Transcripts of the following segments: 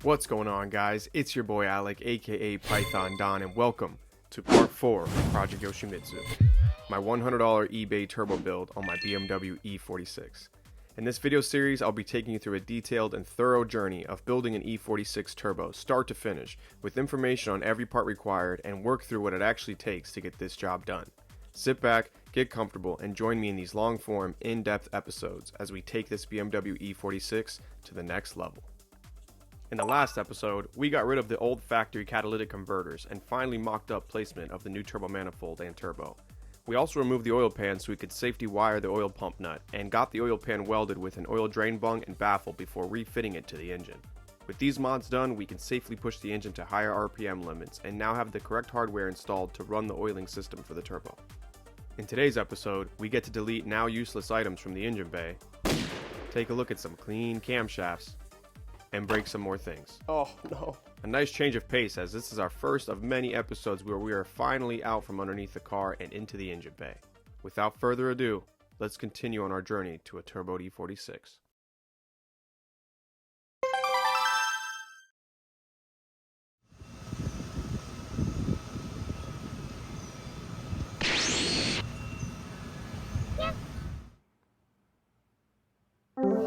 What's going on, guys? It's your boy Alec, aka Python Don, and welcome to part 4 of Project Yoshimitsu, my $100 eBay turbo build on my BMW E46. In this video series, I'll be taking you through a detailed and thorough journey of building an E46 turbo start to finish, with information on every part required and work through what it actually takes to get this job done. Sit back, get comfortable, and join me in these long-form, in-depth episodes as we take this BMW E46 to the next level. In the last episode, we got rid of the old factory catalytic converters and finally mocked up placement of the new turbo manifold and turbo. We also removed the oil pan so we could safety wire the oil pump nut and got the oil pan welded with an oil drain bung and baffle before refitting it to the engine. With these mods done, we can safely push the engine to higher RPM limits and now have the correct hardware installed to run the oiling system for the turbo. In today's episode, we get to delete now useless items from the engine bay, take a look at some clean camshafts, and break some more things. Oh no. A nice change of pace, as this is our first of many episodes where we are finally out from underneath the car and into the engine bay. Without further ado, let's continue on our journey to a turbo E46.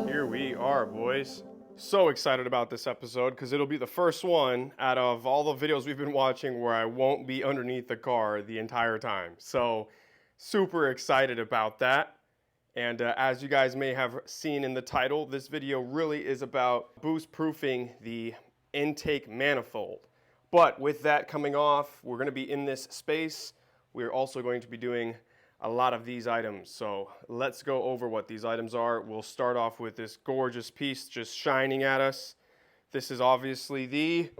Here we are, boys. So excited about this episode because it'll be the first one out of all the videos we've been watching where I won't be underneath the car the entire time. So super excited about that. And as you guys may have seen in the title, this video really is about boost proofing the intake manifold. But with that coming off, we're going to be in this space. We're also going to be doing a lot of these items, so let's go over what these items are. We'll start off with this gorgeous piece just shining at us. This is obviously the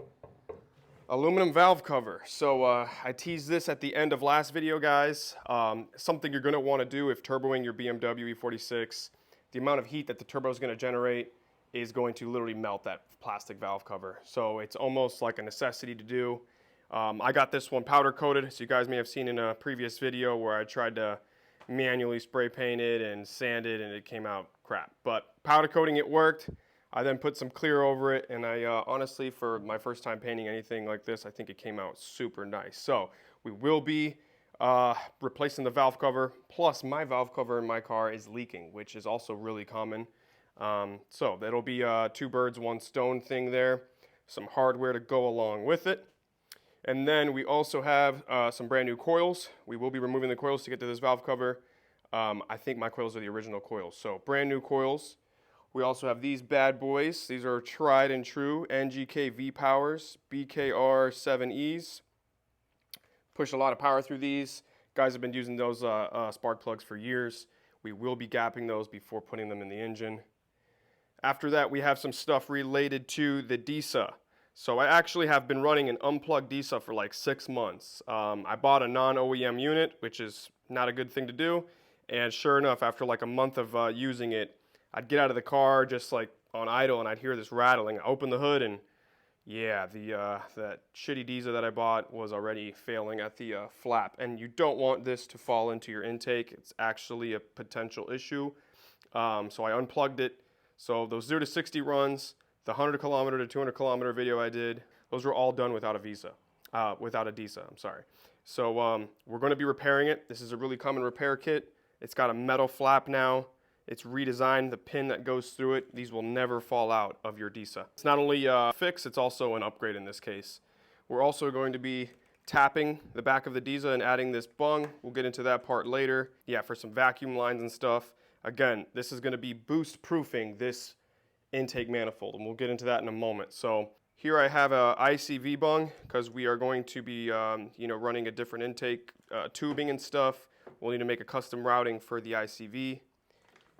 aluminum valve cover. So I teased this at the end of last video, guys. Something you're going to want to do if turboing your BMW E46, the amount of heat that the turbo is going to generate is going to literally melt that plastic valve cover. So it's almost like a necessity to do. I got this one powder coated, so you guys may have seen in a previous video where I tried to manually spray paint it and sand it and it came out crap. But powder coating it worked. I then put some clear over it, and I honestly, for my first time painting anything like this, I think it came out super nice. So we will be replacing the valve cover, plus my valve cover in my car is leaking, which is also really common. So that'll be two birds, one stone thing there. Some hardware to go along with it. And then we also have some brand new coils. We will be removing the coils to get to this valve cover. I think my coils are the original coils, so brand new coils. We also have these bad boys. These are tried and true NGK V-Powers, BKR 7Es. Push a lot of power through these. Guys have been using those spark plugs for years. We will be gapping those before putting them in the engine. After that, we have some stuff related to the DISA. So I actually have been running an unplugged DISA for like 6 months. I bought a non-OEM unit, which is not a good thing to do. And sure enough, after like a month of using it, I'd get out of the car just like on idle and I'd hear this rattling. I open the hood and yeah, that shitty DISA that I bought was already failing at the flap. And you don't want this to fall into your intake. It's actually a potential issue. So I unplugged it. So those 0 to 60 runs, the 100 kilometer to 200 kilometer video I did, those were all done without a DISA, I'm sorry. So we're going to be repairing it. This is a really common repair kit. It's got a metal flap now. It's redesigned, the pin that goes through it. These will never fall out of your DISA. It's not only a fix, it's also an upgrade in this case. We're also going to be tapping the back of the DISA and adding this bung. We'll get into that part later. Yeah, for some vacuum lines and stuff. Again, this is going to be boost proofing this intake manifold, and we'll get into that in a moment. So here I have a ICV bung because we are going to be running a different intake tubing and stuff. We'll need to make a custom routing for the ICV.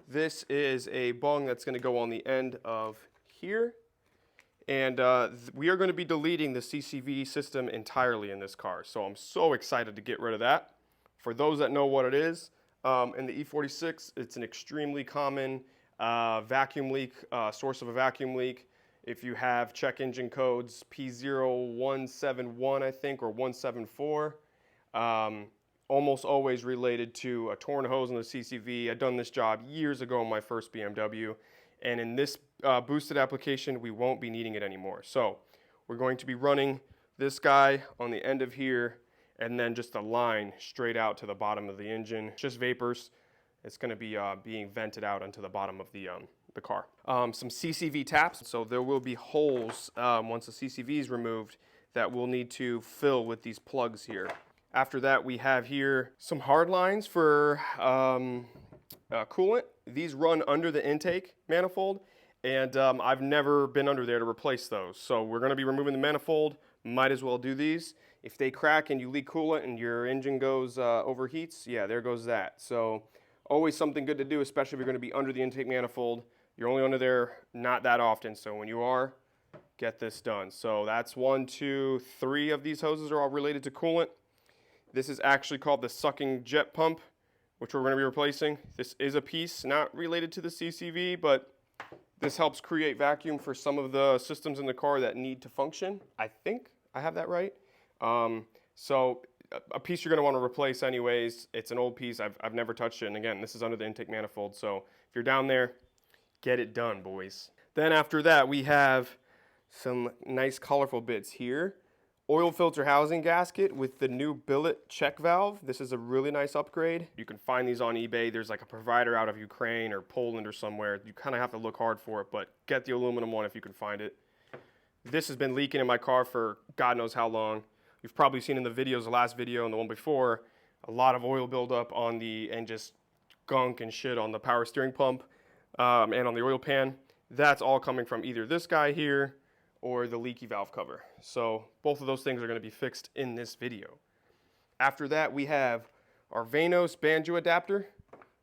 This is a bung that's going to go on the end of here, and we are going to be deleting the CCV system entirely in this car. So I'm so excited to get rid of that. For those that know what it is, in the E46, it's an extremely common vacuum leak, source of a vacuum leak. If you have check engine codes P0171, I think, or 174, almost always related to a torn hose in the CCV. I've done this job years ago in my first BMW, and in this boosted application, we won't be needing it anymore. So we're going to be running this guy on the end of here, and then just a line straight out to the bottom of the engine. It's just vapors. It's going to be being vented out onto the bottom of the car. Some CCV taps. So there will be holes once the CCV is removed that we'll need to fill with these plugs here. After that, we have here some hard lines for coolant. These run under the intake manifold, and I've never been under there to replace those. So we're going to be removing the manifold. Might as well do these. If they crack and you leak coolant and your engine goes overheats, yeah, there goes that. So always something good to do, especially if you're going to be under the intake manifold. You're only under there not that often, so when you are, get this done. So that's 1, 2, 3 of these hoses are all related to coolant. This is actually called the sucking jet pump, which we're going to be replacing. This is a piece not related to the CCV, but this helps create vacuum for some of the systems in the car that need to function. I think I have that right. So a piece you're going to want to replace anyways. It's an old piece. I've never touched it. And again, this is under the intake manifold. So if you're down there, get it done, boys. Then after that, we have some nice colorful bits here. Oil filter housing gasket with the new billet check valve. This is a really nice upgrade. You can find these on eBay. There's like a provider out of Ukraine or Poland or somewhere. You kind of have to look hard for it, but get the aluminum one if you can find it. This has been leaking in my car for God knows how long. You've probably seen in the videos, the last video and the one before, a lot of oil buildup on the, and just gunk and shit on the power steering pump and on the oil pan. That's all coming from either this guy here or the leaky valve cover. So both of those things are going to be fixed in this video. After that, we have our Vanos Banjo adapter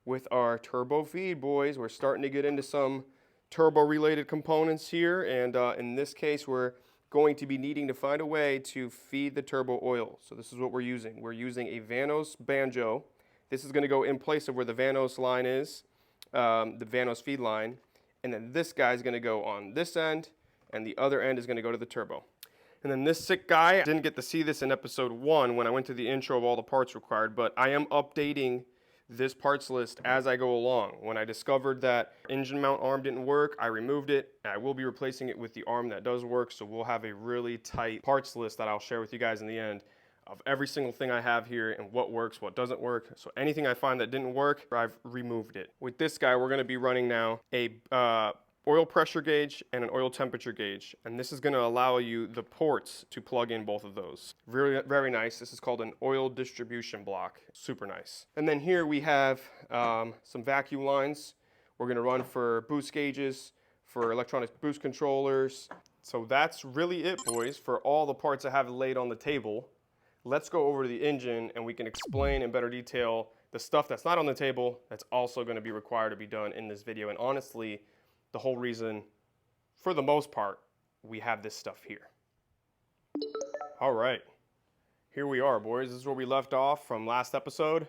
with our turbo feed, boys. We're starting to get into some turbo related components here, and in this case we're going to be needing to find a way to feed the turbo oil. So this is what we're using. We're using a Vanos Banjo. This is going to go in place of where the Vanos line is, the Vanos feed line, and then this guy is going to go on this end, and the other end is going to go to the turbo. And then this sick guy, I didn't get to see this in episode 1 when I went to the intro of all the parts required, but I am updating this parts list as I go along. When I discovered that engine mount arm didn't work, I removed it, and I will be replacing it with the arm that does work, so we'll have a really tight parts list that I'll share with you guys in the end of every single thing I have here and what works, what doesn't work. So anything I find that didn't work, I've removed it. With this guy, we're going to be running now a oil pressure gauge and an oil temperature gauge, and this is going to allow you the ports to plug in both of those. Very, very nice. This is called an oil distribution block. Super nice. And then here we have some vacuum lines. We're going to run for boost gauges, for electronic boost controllers. So that's really it, boys, for all the parts I have laid on the table. Let's go over to the engine and we can explain in better detail the stuff that's not on the table that's also going to be required to be done in this video. And honestly, the whole reason, for the most part, we have this stuff here. All right, here we are, boys. This is where we left off from last episode.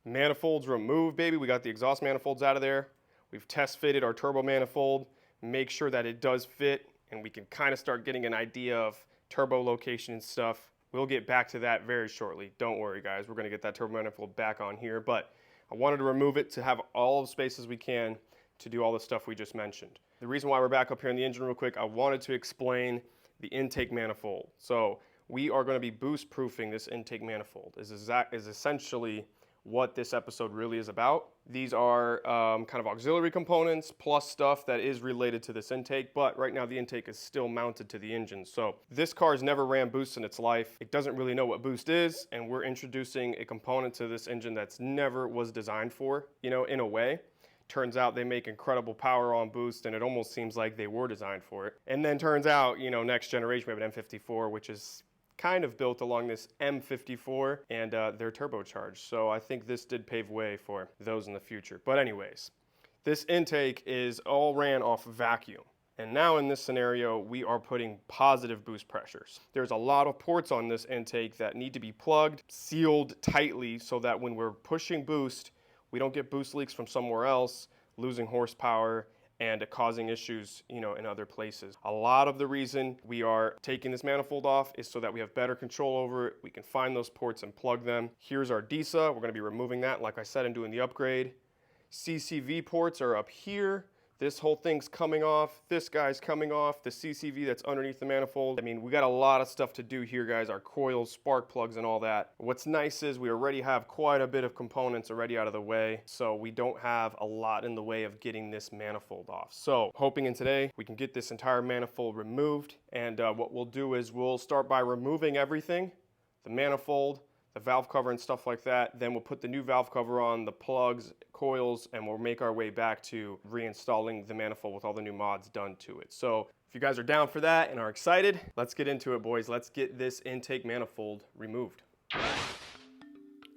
Manifolds removed, baby. We got the exhaust manifolds out of there. We've test fitted our turbo manifold, make sure that it does fit, and we can kind of start getting an idea of turbo location and stuff. We'll get back to that very shortly. Don't worry, guys. We're going to get that turbo manifold back on here, but I wanted to remove it to have all the spaces we can to do all the stuff we just mentioned. The reason why we're back up here in the engine real quick, I wanted to explain the intake manifold. So we are going to be boost proofing this intake manifold. Is essentially what this episode really is about. These are kind of auxiliary components plus stuff that is related to this intake, but right now the intake is still mounted to the engine. So this car's never ran boost in its life. It doesn't really know what boost is, and we're introducing a component to this engine that's never was designed for, you know, in a way. Turns out they make incredible power on boost, and it almost seems like they were designed for it. And then turns out, you know, next generation we have an M54, which is kind of built along this M54, and they're turbocharged. So I think this did pave way for those in the future. But anyways, this intake is all ran off vacuum. And now in this scenario, we are putting positive boost pressures. There's a lot of ports on this intake that need to be plugged, sealed tightly so that when we're pushing boost, we don't get boost leaks from somewhere else, losing horsepower and causing issues, you know, in other places. A lot of the reason we are taking this manifold off is so that we have better control over it. We can find those ports and plug them. Here's our DISA. We're gonna be removing that, like I said, and doing the upgrade. CCV ports are up here. This whole thing's coming off. This guy's coming off. The CCV that's underneath the manifold. I mean, we got a lot of stuff to do here, guys. Our coils, spark plugs, and all that. What's nice is we already have quite a bit of components already out of the way, so we don't have a lot in the way of getting this manifold off. So, hoping in today we can get this entire manifold removed, and what we'll do is we'll start by removing everything, the manifold, the valve cover and stuff like that. Then we'll put the new valve cover on, the plugs, coils, and we'll make our way back to reinstalling the manifold with all the new mods done to it. So if you guys are down for that and are excited, let's get into it, boys. Let's get this intake manifold removed.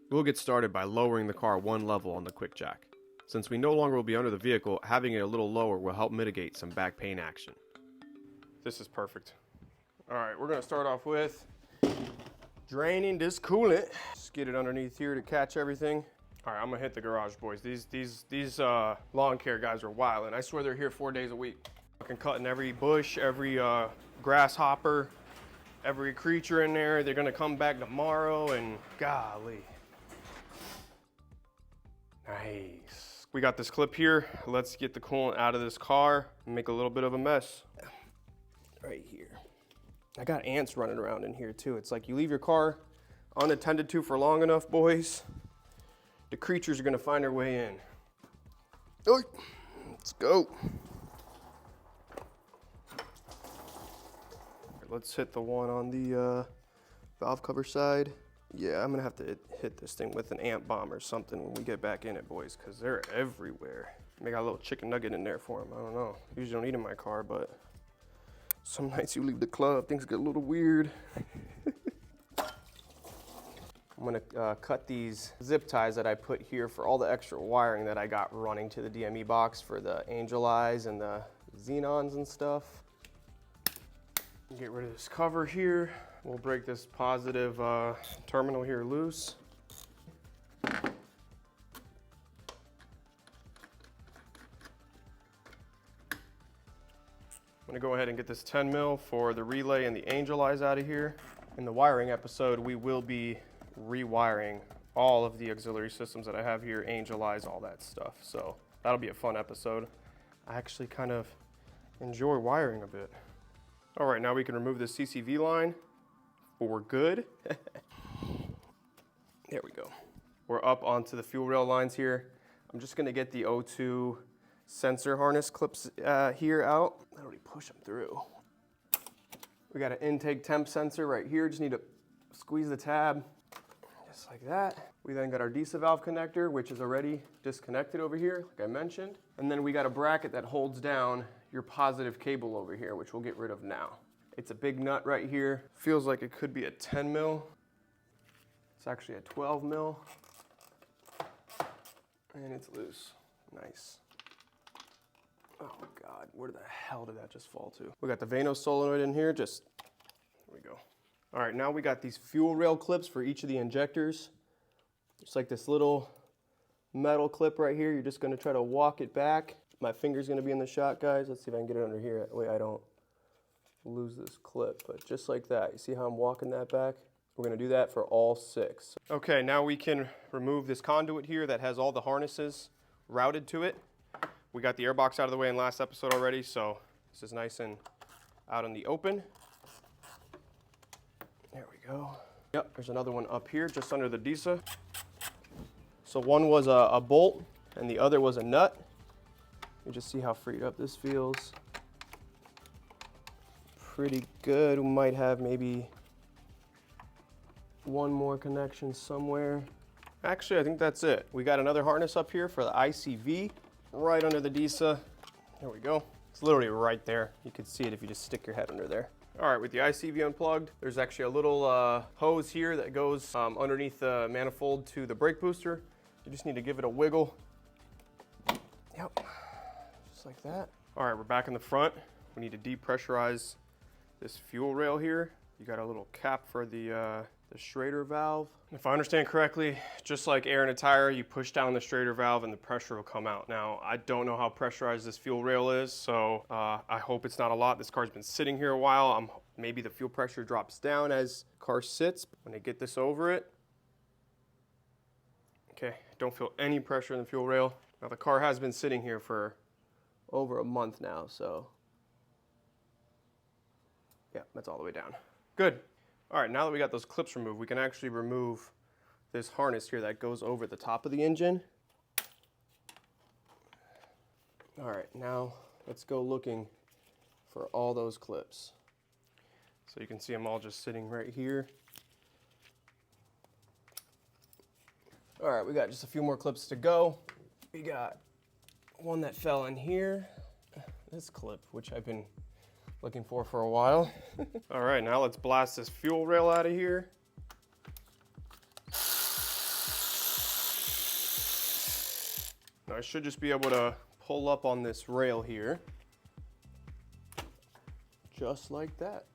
We'll get started by lowering the car one level on the quick jack. Since we no longer will be under the vehicle, having it a little lower will help mitigate some back pain action. This is perfect. All right, we're gonna start off with draining this coolant. Just get it underneath here to catch everything. All right, I'm gonna hit the garage, boys. These lawn care guys are wild, and I swear they're here 4 days a week. Fucking cutting every bush, every grasshopper, every creature in there. They're gonna come back tomorrow, and golly. Nice. We got this clip here. Let's get the coolant out of this car and make a little bit of a mess. Right here. I got ants running around in here too. It's like you leave your car unattended to for long enough, boys, the creatures are gonna find their way in. Oh, let's go. Let's hit the one on the valve cover side. Yeah, I'm gonna have to hit this thing with an ant bomb or something when we get back in it, boys, because they're everywhere. Maybe got a little chicken nugget in there for them. I don't know. Usually don't eat in my car, but some nights you leave the club, things get a little weird. I'm gonna cut these zip ties that I put here for all the extra wiring that I got running to the DME box for the angel eyes and the xenons and stuff. Get rid of this cover here. We'll break this positive terminal here loose. I'm gonna go ahead and get this 10 mil for the relay and the angel eyes out of here. In the wiring episode, we will be rewiring all of the auxiliary systems that I have here, angel eyes, all that stuff. So that'll be a fun episode. I actually kind of enjoy wiring a bit. All right, now we can remove the CCV line for good. There we go. We're up onto the fuel rail lines here. I'm just gonna get the O2 sensor harness clips here out. I already push them through. We got an intake temp sensor right here. Just need to squeeze the tab, just like that. We then got our DISA valve connector, which is already disconnected over here, like I mentioned. And then we got a bracket that holds down your positive cable over here, which we'll get rid of now. It's a big nut right here. Feels like it could be a 10 mil. It's actually a 12 mil. And it's loose. Nice. Oh God, where the hell did that just fall to? We got the Vanos solenoid in here, there we go. All right, now we got these fuel rail clips for each of the injectors. Just like this little metal clip right here. You're just gonna try to walk it back. My finger's gonna be in the shot, guys. Let's see if I can get it under here. That way I don't lose this clip, but just like that. You see how I'm walking that back? We're gonna do that for all 6. Okay, now we can remove this conduit here that has all the harnesses routed to it. We got the airbox out of the way in last episode already, so this is nice and out in the open. There we go. Yep, there's another one up here just under the DISA. So one was a bolt and the other was a nut. You just see how freed up this feels. Pretty good. We might have maybe one more connection somewhere. Actually, I think that's it. We got another harness up here for the ICV right under the DISA. There we go. It's literally right there. You can see it if you just stick your head under there. All right, with the ICV unplugged, there's actually a little hose here that goes underneath the manifold to the brake booster. You just need to give it a wiggle. Yep, just like that. All right, we're back in the front. We need to depressurize this fuel rail here. You got a little cap for the the Schrader valve. If I understand correctly, just like air in a tire, you push down the Schrader valve and the pressure will come out. Now, I don't know how pressurized this fuel rail is, so I hope it's not a lot. This car's been sitting here a while. Maybe the fuel pressure drops down as the car sits. When I get this over it, okay, don't feel any pressure in the fuel rail. Now, the car has been sitting here for over a month now, so yeah, that's all the way down. Good. All right, now that we got those clips removed, we can actually remove this harness here that goes over the top of the engine. All right, now let's go looking for all those clips. So you can see them all just sitting right here. All right, we got just a few more clips to go. We got one that fell in here, this clip, which I've been looking for a while. All right, now let's blast this fuel rail out of here. Now I should just be able to pull up on this rail here, just like that.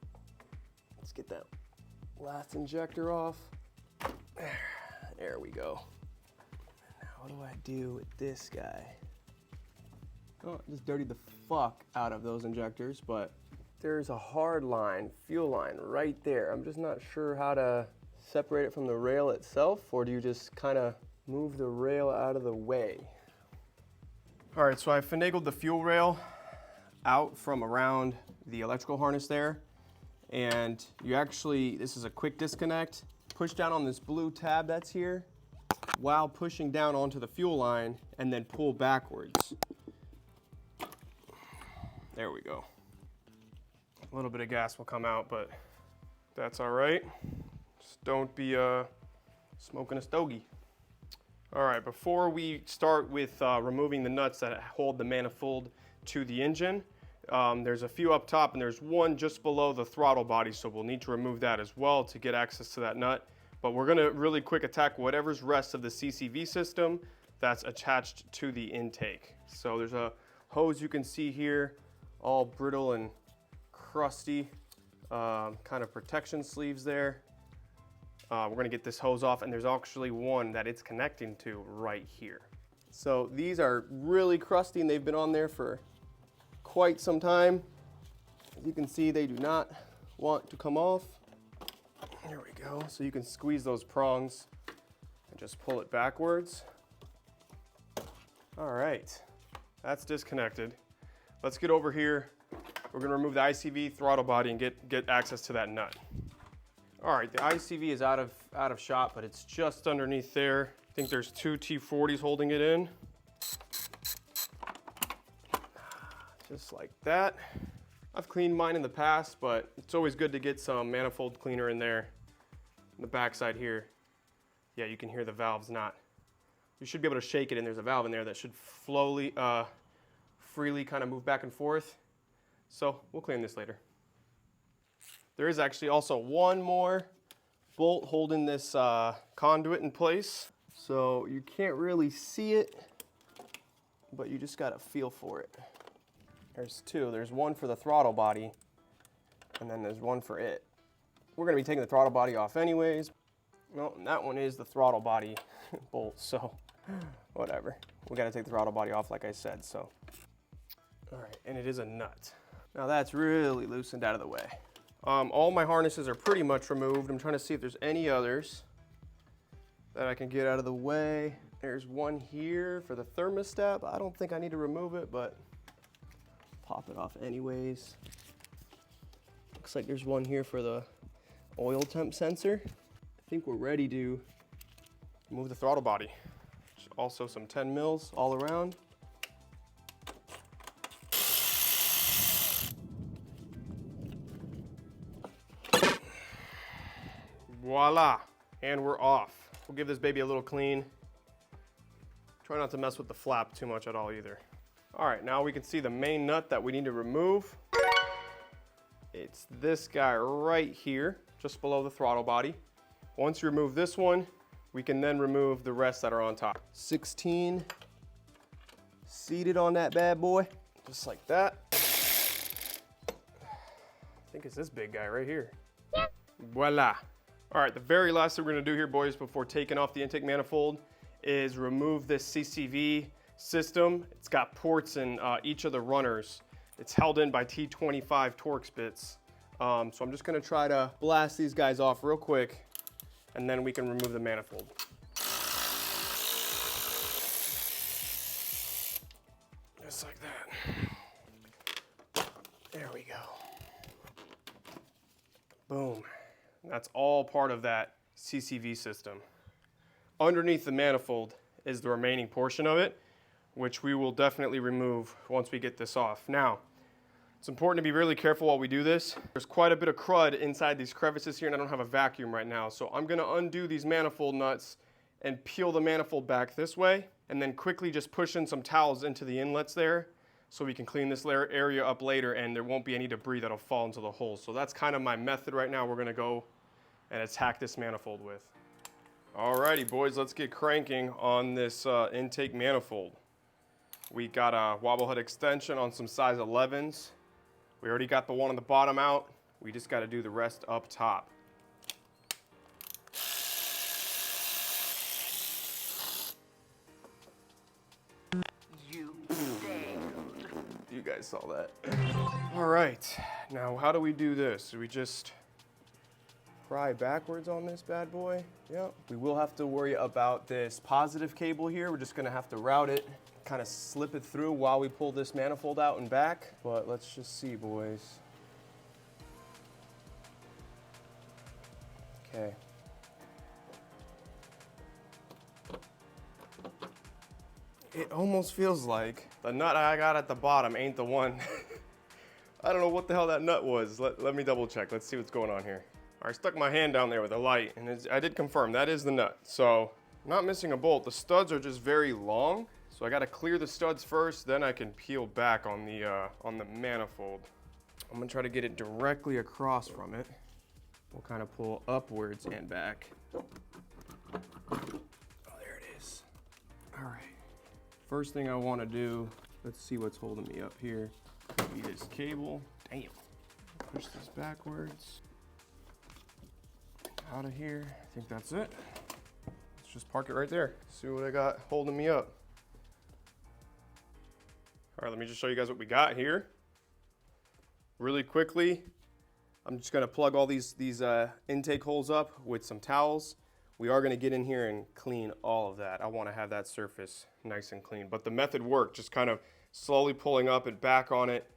Let's get that last injector off. There we go. Now what do I do with this guy? Oh, I just dirtied the fuck out of those injectors, but there's a hard line, fuel line right there. I'm just not sure how to separate it from the rail itself, or do you just kind of move the rail out of the way? All right, so I finagled the fuel rail out from around the electrical harness there, and you actually, this is a quick disconnect. Push down on this blue tab that's here while pushing down onto the fuel line, and then pull backwards. There we go. A little bit of gas will come out, but that's all right. Just don't be smoking a stogie. All right, before we start with removing the nuts that hold the manifold to the engine, there's a few up top and there's one just below the throttle body, so we'll need to remove that as well to get access to that nut. But we're gonna really quick attack whatever's rest of the CCV system that's attached to the intake. So there's a hose you can see here, all brittle and crusty, kind of protection sleeves there. We're gonna get this hose off, and there's actually one that it's connecting to right here. So these are really crusty and they've been on there for quite some time. As you can see, they do not want to come off. There we go. So you can squeeze those prongs and just pull it backwards. All right, that's disconnected. Let's get over here. We're gonna remove the ICV throttle body and get access to that nut. All right, the ICV is out of shot, but it's just underneath there. I think there's two T40s holding it in. Just like that. I've cleaned mine in the past, but it's always good to get some manifold cleaner in there. On the backside here, yeah, you can hear the valves not. You should be able to shake it, and there's a valve in there that should freely kind of move back and forth. So we'll clean this later. There is actually also one more bolt holding this conduit in place. So you can't really see it, but you just gotta feel for it. There's two. There's one for the throttle body, and then there's one for it. We're gonna be taking the throttle body off anyways. Well, and that one is the throttle body bolt, so whatever. We gotta take the throttle body off like I said, so. All right, and it is a nut. Now that's really loosened out of the way. All my harnesses are pretty much removed. I'm trying to see if there's any others that I can get out of the way. There's one here for the thermostat. I don't think I need to remove it, but pop it off anyways. Looks like there's one here for the oil temp sensor. I think we're ready to remove the throttle body. There's also some 10 mils all around. Voila, and we're off. We'll give this baby a little clean. Try not to mess with the flap too much at all either. All right, now we can see the main nut that we need to remove. It's this guy right here, just below the throttle body. Once you remove this one, we can then remove the rest that are on top. 16 seated on that bad boy, just like that. I think it's this big guy right here. Voila. All right, the very last thing we're gonna do here, boys, before taking off the intake manifold is remove this CCV system. It's got ports in each of the runners. It's held in by T25 Torx bits. So I'm just gonna try to blast these guys off real quick, and then we can remove the manifold. Just like that. There we go. Boom. That's all part of that CCV system. Underneath the manifold is the remaining portion of it, which we will definitely remove once we get this off. Now, it's important to be really careful while we do this. There's quite a bit of crud inside these crevices here, and I don't have a vacuum right now. So I'm gonna undo these manifold nuts and peel the manifold back this way, and then quickly just push in some towels into the inlets there so we can clean this area up later and there won't be any debris that'll fall into the hole. So that's kind of my method right now. We're gonna go and attack this manifold with. Alrighty, boys, let's get cranking on this intake manifold. We got a wobble head extension on some size 11s. We already got the one on the bottom out. We just got to do the rest up top. You guys saw that. All right, now how do we do this? Do we just pry backwards on this bad boy? Yep. We will have to worry about this positive cable here. We're just gonna have to route it, kind of slip it through while we pull this manifold out and back. But let's just see, boys. Okay. It almost feels like the nut I got at the bottom ain't the one. I don't know what the hell that nut was. Let me double check. Let's see what's going on here. I stuck my hand down there with a light, and I did confirm that is the nut. So, not missing a bolt. The studs are just very long, so I got to clear the studs first, then I can peel back on the manifold. I'm gonna try to get it directly across from it. We'll kind of pull upwards and back. Oh, there it is. All right. First thing I want to do, let's see what's holding me up here. Could be this cable. Damn. Push this backwards. Out of here. I think that's it. Let's just park it right there. See what I got holding me up. All right, let me just show you guys what we got here. Really quickly, I'm just gonna plug all these intake holes up with some towels. We are gonna get in here and clean all of that. I wanna have that surface nice and clean. But the method worked, just kind of slowly pulling up and back on it.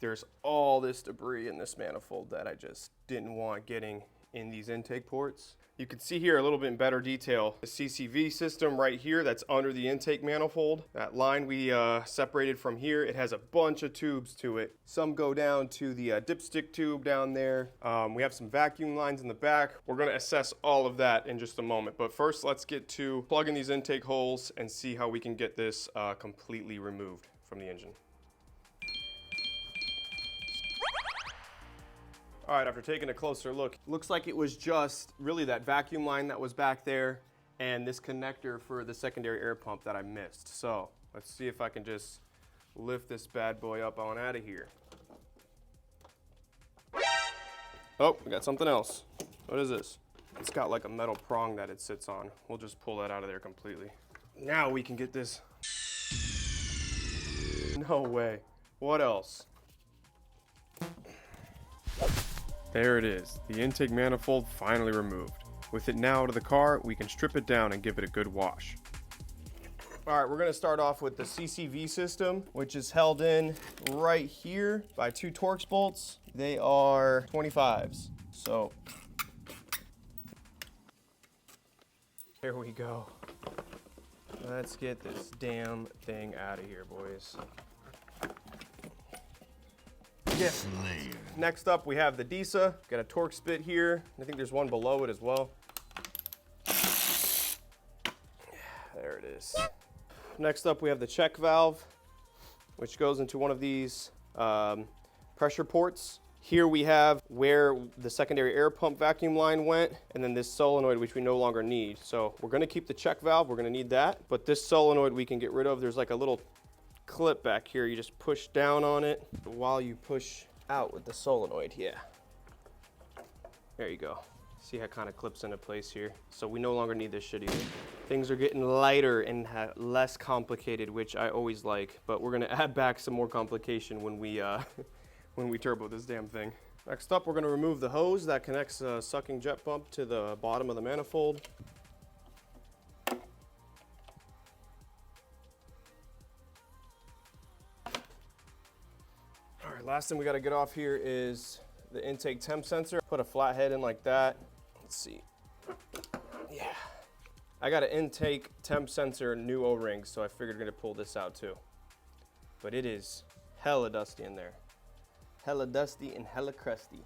There's all this debris in this manifold that I just didn't want getting in these intake ports. You can see here a little bit in better detail the CCV system right here that's under the intake manifold. That line we separated from here, it has a bunch of tubes to it. Some go down to the dipstick tube down there. We have some vacuum lines in the back. We're gonna assess all of that in just a moment. But first, let's get to plugging these intake holes and see how we can get this completely removed from the engine. All right, after taking a closer look, looks like it was just really that vacuum line that was back there and this connector for the secondary air pump that I missed. So let's see if I can just lift this bad boy up on out of here. Oh, we got something else. What is this? It's got like a metal prong that it sits on. We'll just pull that out of there completely. Now we can get this. No way. What else? There it is, the intake manifold finally removed. With it now out of the car, we can strip it down and give it a good wash. All right, we're gonna start off with the CCV system, which is held in right here by 2 Torx bolts. They are 25s, so. There we go. Let's get this damn thing out of here, boys. Yeah. Next up, we have the DISA. Got a Torx bit here. I think there's one below it as well. There it is. Next up, we have the check valve, which goes into one of these pressure ports. Here we have where the secondary air pump vacuum line went, and then this solenoid, which we no longer need. So we're gonna keep the check valve, we're gonna need that, but this solenoid we can get rid of. There's like a little clip back here. You just push down on it while you push out with the solenoid. Yeah. There you go. See how it kind of clips into place here. So we no longer need this shit either. Things are getting lighter and less complicated, which I always like, but we're gonna add back some more complication when we when we turbo this damn thing. Next up, we're gonna remove the hose that connects a sucking jet pump to the bottom of the manifold. All right, last thing we gotta get off here is the intake temp sensor. Put a flat head in like that. Let's see. Yeah. I got an intake temp sensor, new O-rings, so I figured I'm gonna pull this out too. But it is hella dusty in there. Hella dusty and hella crusty.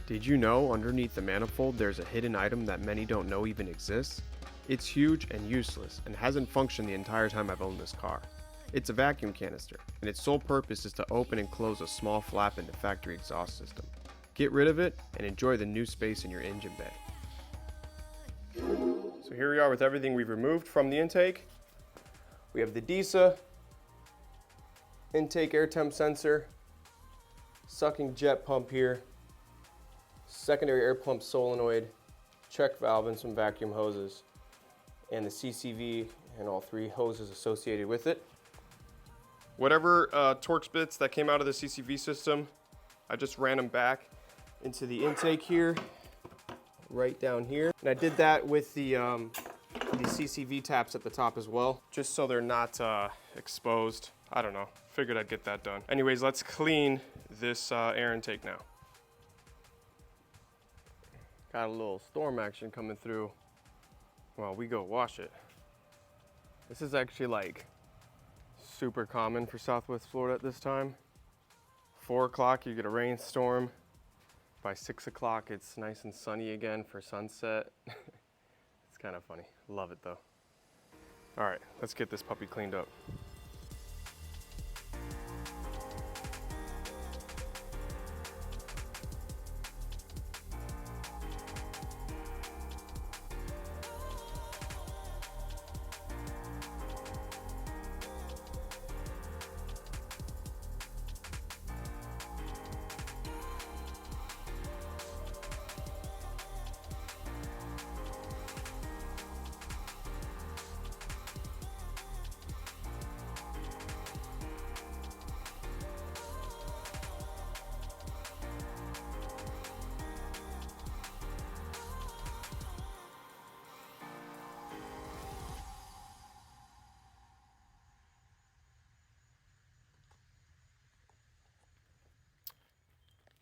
Did you know underneath the manifold there's a hidden item that many don't know even exists? It's huge and useless and hasn't functioned the entire time I've owned this car. It's a vacuum canister, and its sole purpose is to open and close a small flap in the factory exhaust system. Get rid of it and enjoy the new space in your engine bay. So here we are with everything we've removed from the intake. We have the DISA intake air temp sensor, sucking jet pump here, secondary air pump solenoid, check valve and some vacuum hoses, and the CCV and all three hoses associated with it. Whatever Torx bits that came out of the CCV system, I just ran them back into the intake here, right down here. And I did that with the CCV taps at the top as well, just so they're not exposed. I don't know, figured I'd get that done. Anyways, let's clean this air intake now. Got a little storm action coming through while we go wash it. This is actually like super common for Southwest Florida at this time. 4 o'clock, you get a rainstorm. By 6 o'clock, it's nice and sunny again for sunset. It's kind of funny. Love it though. All right, let's get this puppy cleaned up.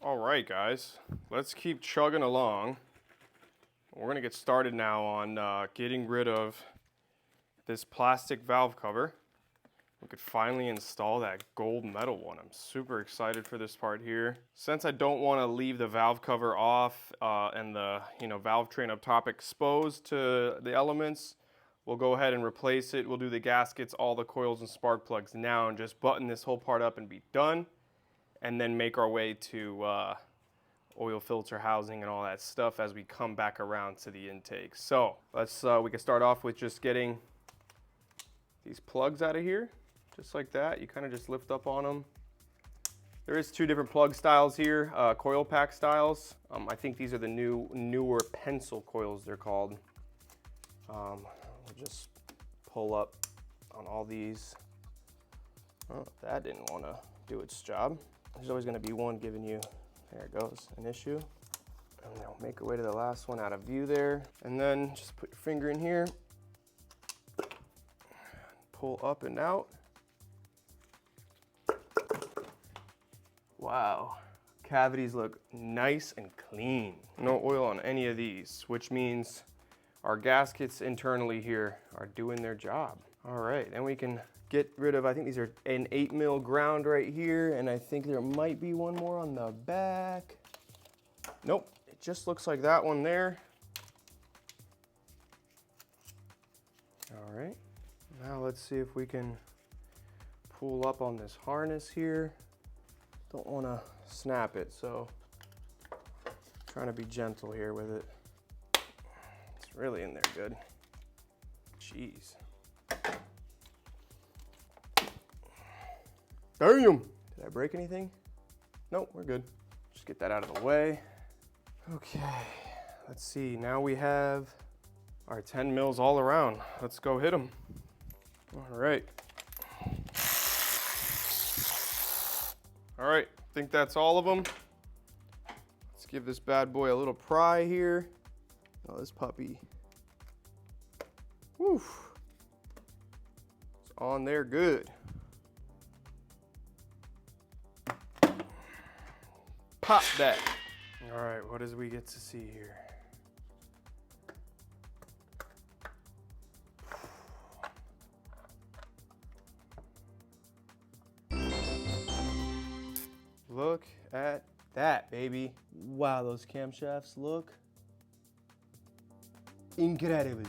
All right, guys, let's keep chugging along. We're gonna get started now on getting rid of this plastic valve cover. We could finally install that gold metal one. I'm super excited for this part here. Since I don't wanna leave the valve cover off and the valve train up top exposed to the elements, we'll go ahead and replace it. We'll do the gaskets, all the coils and spark plugs now, and just button this whole part up and be done. And then make our way to oil filter housing and all that stuff as we come back around to the intake. So let's we can start off with just getting these plugs out of here, just like that. You kind of just lift up on them. There is 2 different plug styles here, coil pack styles. I think these are the newer pencil coils, they're called. We'll just pull up on all these. Oh, that didn't want to do its job. There's always going to be one giving you, there it goes, an issue. And then we'll make our way to the last one out of view there. And then just put your finger in here, pull up and out. Wow, cavities look nice and clean. No oil on any of these, which means our gaskets internally here are doing their job. All right, then we can get rid of, I think these are an 8mm ground right here, and I think there might be one more on the back. Nope, it just looks like that one there. All right, now let's see if we can pull up on this harness here. Don't want to snap it, so trying to be gentle here with it. It's really in there good. Jeez. Damn, I break anything? Nope, we're good. Just get that out of the way. Okay, let's see. Now we have our 10 mils all around. Let's go hit them. All right. All right, I think that's all of them. Let's give this bad boy a little pry here. Oh, this puppy. Woo. It's on there good. Pop that. All right, what does we get to see here? Look at that, baby. Wow, those camshafts look incredible.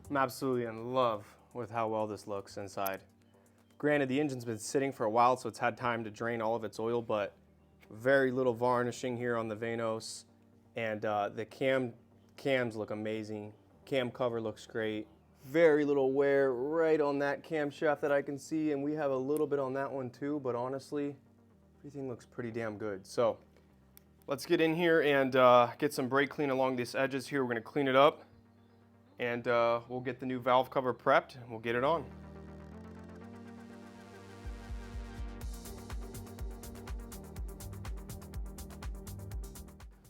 I'm absolutely in love with how well this looks inside. Granted, the engine's been sitting for a while, so it's had time to drain all of its oil, but very little varnishing here on the Vanos. And the cams look amazing. Cam cover looks great. Very little wear right on that camshaft that I can see, and we have a little bit on that one too, but honestly, everything looks pretty damn good. So let's get in here and get some brake clean along these edges here. We're gonna clean it up, and we'll get the new valve cover prepped, and we'll get it on.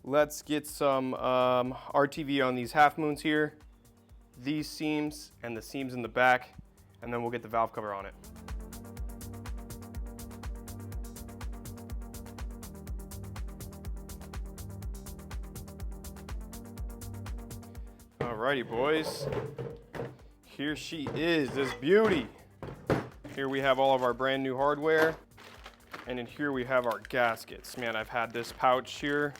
Let's get some RTV on these half moons here, these seams, and the seams in the back, and then we'll get the valve cover on it. Alrighty, boys. Here she is, this beauty. Here we have all of our brand new hardware, and in here we have our gaskets. Man, I've had this pouch here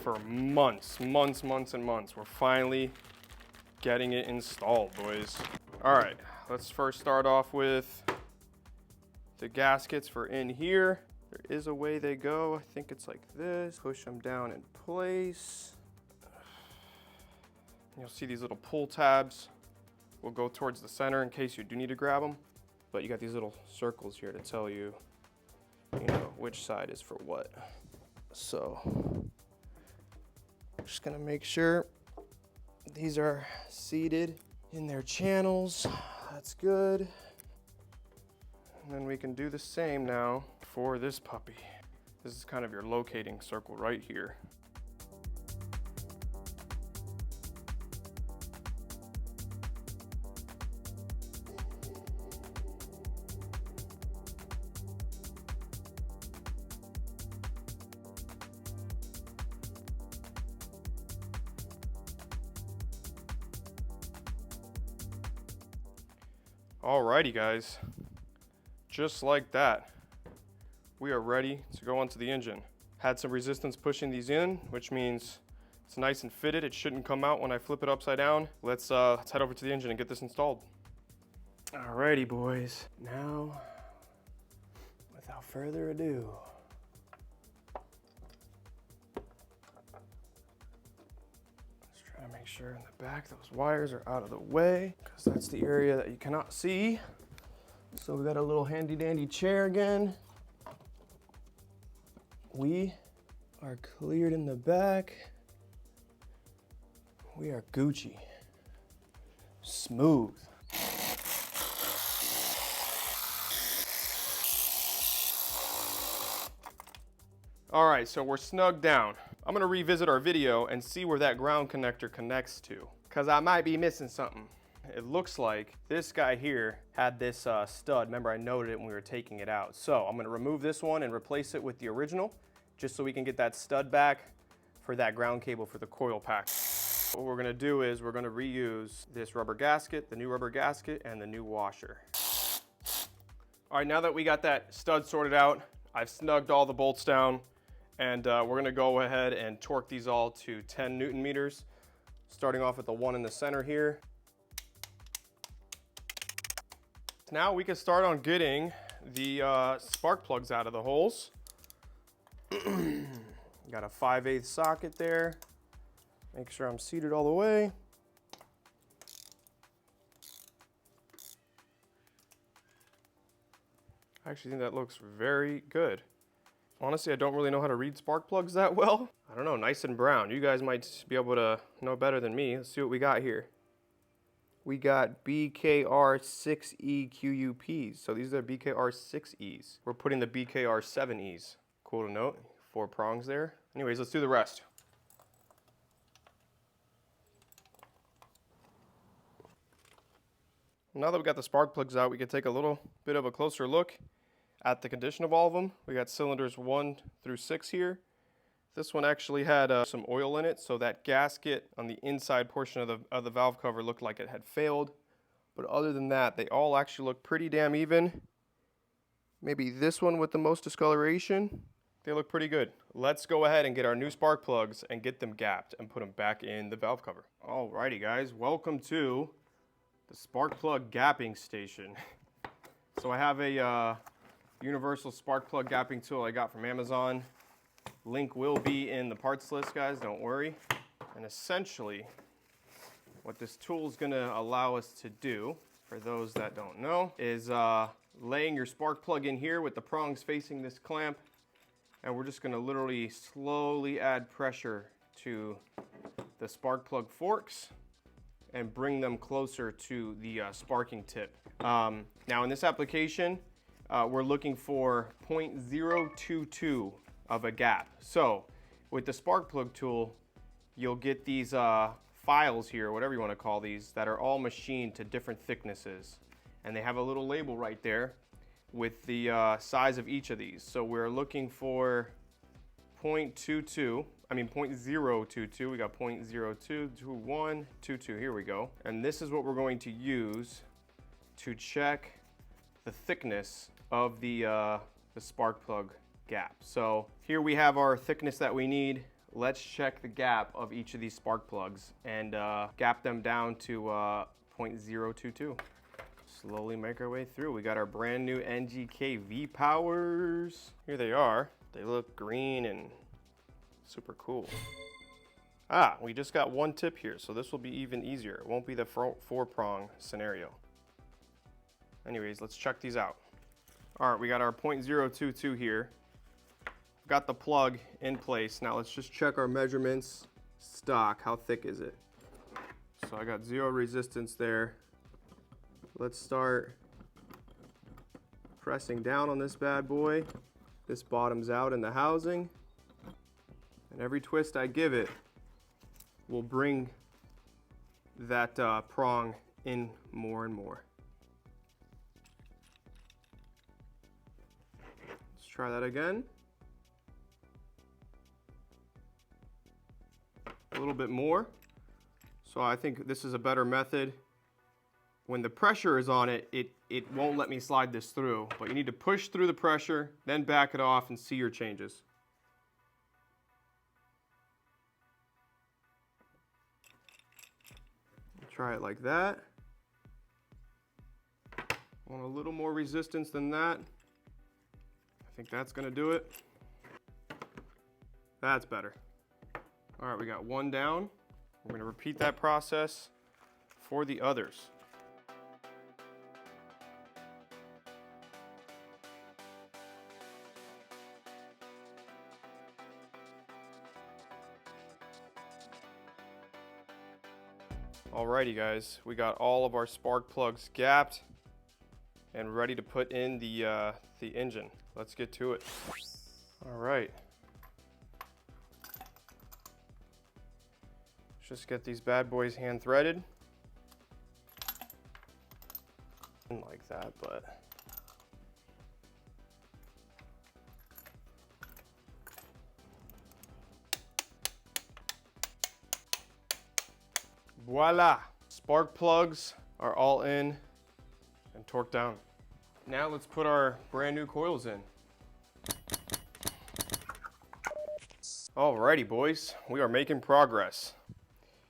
for months and months. We're finally getting it installed, boys. All right, let's first start off with the gaskets for in here. There is a way they go. I think it's like this. Push them down in place. You'll see these little pull tabs will go towards the center in case you do need to grab them. But you got these little circles here to tell you, which side is for what. So just gonna make sure these are seated in their channels. That's good. And then we can do the same now for this puppy. This is kind of your locating circle right here. Alrighty, guys, just like that, we are ready to go onto the engine. Had some resistance pushing these in, which means it's nice and fitted. It shouldn't come out when I flip it upside down. Let's head over to the engine and get this installed. Alrighty, boys. Now, without further ado, make sure in the back those wires are out of the way, because that's the area that you cannot see. So we got a little handy dandy chair again. We are cleared in the back. We are Gucci. Smooth. All right, so we're snugged down. I'm gonna revisit our video and see where that ground connector connects to, because I might be missing something. It looks like this guy here had this stud. Remember, I noted it when we were taking it out. So I'm gonna remove this one and replace it with the original, just so we can get that stud back for that ground cable for the coil pack. What we're gonna do is we're gonna reuse this rubber gasket, the new rubber gasket, and the new washer. All right, now that we got that stud sorted out, I've snugged all the bolts down, and we're gonna go ahead and torque these all to 10 Newton meters, starting off with the one in the center here. Now we can start on getting the spark plugs out of the holes. Got a 5/8 socket there. Make sure I'm seated all the way. I actually think that looks very good. Honestly, I don't really know how to read spark plugs that well. I don't know, nice and brown. You guys might be able to know better than me. Let's see what we got here. We got BKR6E QUPs. So these are BKR6Es. We're putting the BKR7Es. Cool to note, 4 prongs there. Anyways, let's do the rest. Now that we got the spark plugs out, we can take a little bit of a closer look at the condition of all of them. We got cylinders 1 through 6 here. This one actually had some oil in it, so that gasket on the inside portion of the valve cover looked like it had failed. But other than that, they all actually look pretty damn even. Maybe this one with the most discoloration. They look pretty good. Let's go ahead and get our new spark plugs and get them gapped and put them back in the valve cover. Alrighty guys, welcome to the spark plug gapping station. So I have a universal spark plug gapping tool I got from Amazon. Link will be in the parts list, guys, don't worry. And essentially, what this tool is gonna allow us to do, for those that don't know, is laying your spark plug in here with the prongs facing this clamp, and we're just gonna literally slowly add pressure to the spark plug forks and bring them closer to the sparking tip. Now in this application, we're looking for 0.022 of a gap. So with the spark plug tool, you'll get these files here, whatever you want to call these, that are all machined to different thicknesses. And they have a little label right there with the size of each of these. So we're looking for 0.22. We got 0.0221, 22, here we go. And this is what we're going to use to check the thickness of the spark plug gap. So here we have our thickness that we need. Let's check the gap of each of these spark plugs and gap them down to 0.022. Slowly make our way through. We got our brand new NGK V-Powers. Here they are. They look green and super cool. We just got one tip here, so this will be even easier. It won't be the 4-prong scenario. Anyways, let's check these out. All right, we got our 0.022 here. Got the plug in place. Now let's just check our measurements. Stock, how thick is it? So I got 0 resistance there. Let's start pressing down on this bad boy. This bottoms out in the housing. And every twist I give it will bring that prong in more and more. Let's try that again. A little bit more. So I think this is a better method. When the pressure is on it, it won't let me slide this through, but you need to push through the pressure, then back it off and see your changes. Try it like that. Want a little more resistance than that. I think that's gonna do it. That's better. All right, we got one down. We're gonna repeat that process for the others. Alrighty guys, we got all of our spark plugs gapped and ready to put in the engine. Let's get to it. All right. Just get these bad boys hand threaded. Like that, but voila! Spark plugs are all in and torqued down. Now let's put our brand new coils in. Alrighty boys, we are making progress.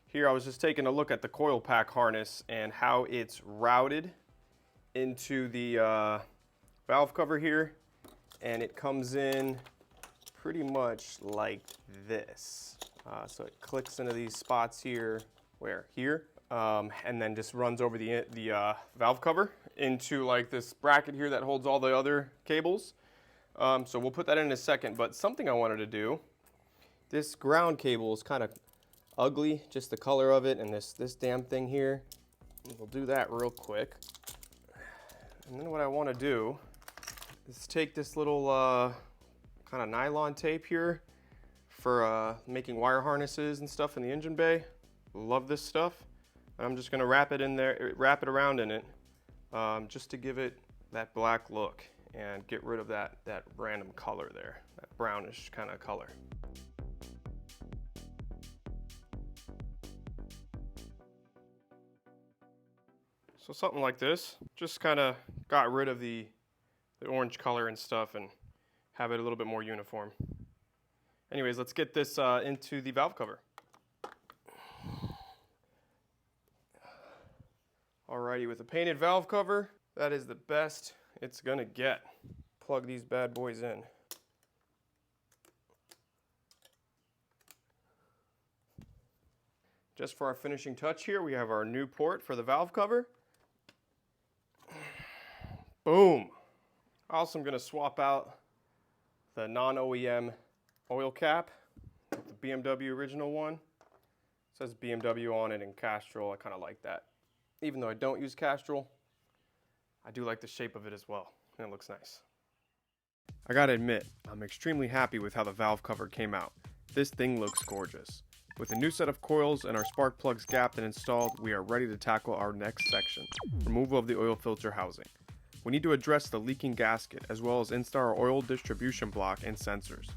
Here I was just taking a look at the coil pack harness and how it's routed into the valve cover here, and it comes in pretty much like this. So it clicks into these spots here, here, and then just runs over the valve cover into like this bracket here that holds all the other cables. So we'll put that in a second, but something I wanted to do, this ground cable is kind of ugly, just the color of it, and this damn thing here. We'll do that real quick. And then what I want to do is take this little kind of nylon tape here for making wire harnesses and stuff in the engine bay. Love this stuff. I'm just gonna wrap it in there, wrap it around in it, just to give it that black look and get rid of that random color there, that brownish kind of color. So something like this, just kind of got rid of the orange color and stuff and have it a little bit more uniform. Anyways, let's get this into the valve cover. Alrighty, with a painted valve cover, that is the best it's gonna get. Plug these bad boys in. Just for our finishing touch here, we have our new port for the valve cover. Boom. Also, I'm gonna swap out the non-OEM oil cap with the BMW original one. It says BMW on it and Castrol. I kind of like that. Even though I don't use Castrol, I do like the shape of it as well, and it looks nice. I gotta admit, I'm extremely happy with how the valve cover came out. This thing looks gorgeous. With a new set of coils and our spark plugs gapped and installed, we are ready to tackle our next section, removal of the oil filter housing. We need to address the leaking gasket as well as install our oil distribution block and sensors.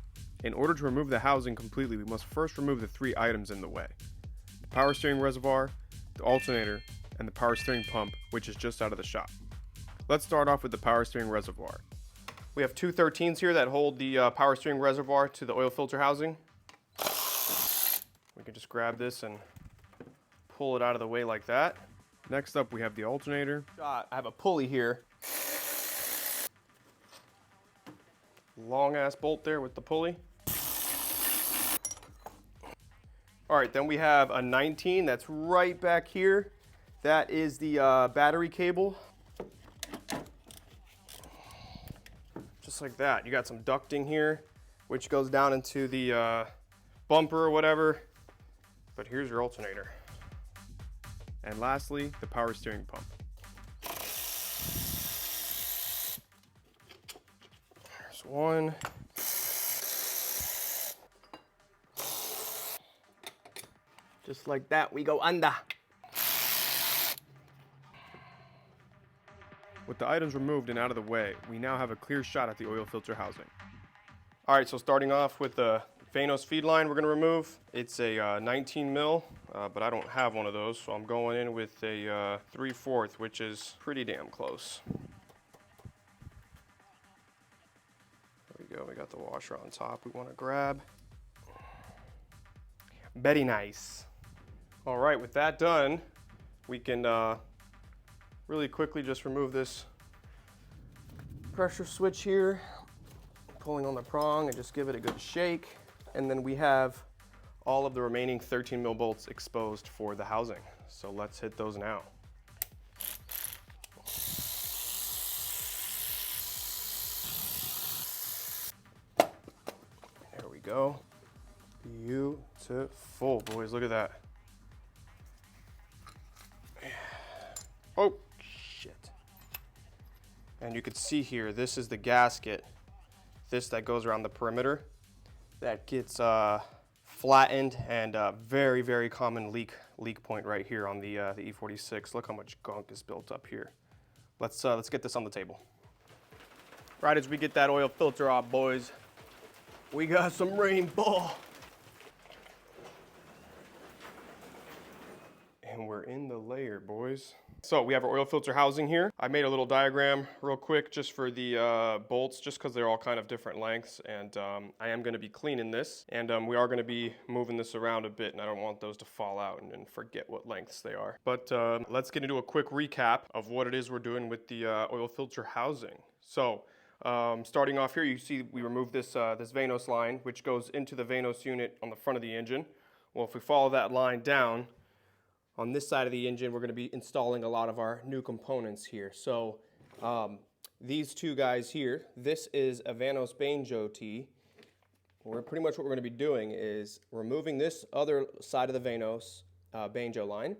In order to remove the housing completely, we must first remove the 3 items in the way: the power steering reservoir, the alternator, and the power steering pump, which is just out of the shop. Let's start off with the power steering reservoir. We have 2 13s here that hold the power steering reservoir to the oil filter housing. We can just grab this and pull it out of the way like that. Next up, we have the alternator. I have a pulley here. Long ass bolt there with the pulley. All right, then we have a 19 that's right back here. That is the battery cable. Just like that. You got some ducting here, which goes down into the bumper or whatever. But here's your alternator. And lastly, the power steering pump. There's one. Just like that, we go under. With the items removed and out of the way, we now have a clear shot at the oil filter housing. All right, so starting off with the Vanos feed line we're gonna remove. It's a 19 mil, but I don't have one of those, so I'm going in with a 3/4, which is pretty damn close. There we go, we got the washer on top we wanna grab. Very nice. All right, with that done, we can really quickly just remove this pressure switch here, pulling on the prong and just give it a good shake. And then we have all of the remaining 13 mil bolts exposed for the housing. So let's hit those now. There we go. Beautiful, boys, look at that. Oh, shit. And you can see here, this is the gasket. This that goes around the perimeter. That gets flattened, and very, very common leak point right here on the E46. Look how much gunk is built up here. Let's get this on the table. Right as we get that oil filter off, boys, we got some rainfall. And And we're in the layer, boys. So we have our oil filter housing here. I made a little diagram real quick just for the bolts, just because they're all kind of different lengths. And I am going to be cleaning this. And we are going to be moving this around a bit. And I don't want those to fall out and forget what lengths they are. But let's get into a quick recap of what it is we're doing with the oil filter housing. So starting off here, you see we removed this, this Vanos line, which goes into the Vanos unit on the front of the engine. Well, if we follow that line down, on this side of the engine, we're going to be installing a lot of our new components here. So these two guys here, this is a Vanos Banjo tee. Pretty much what we're going to be doing is removing this other side of the Vanos Banjo line,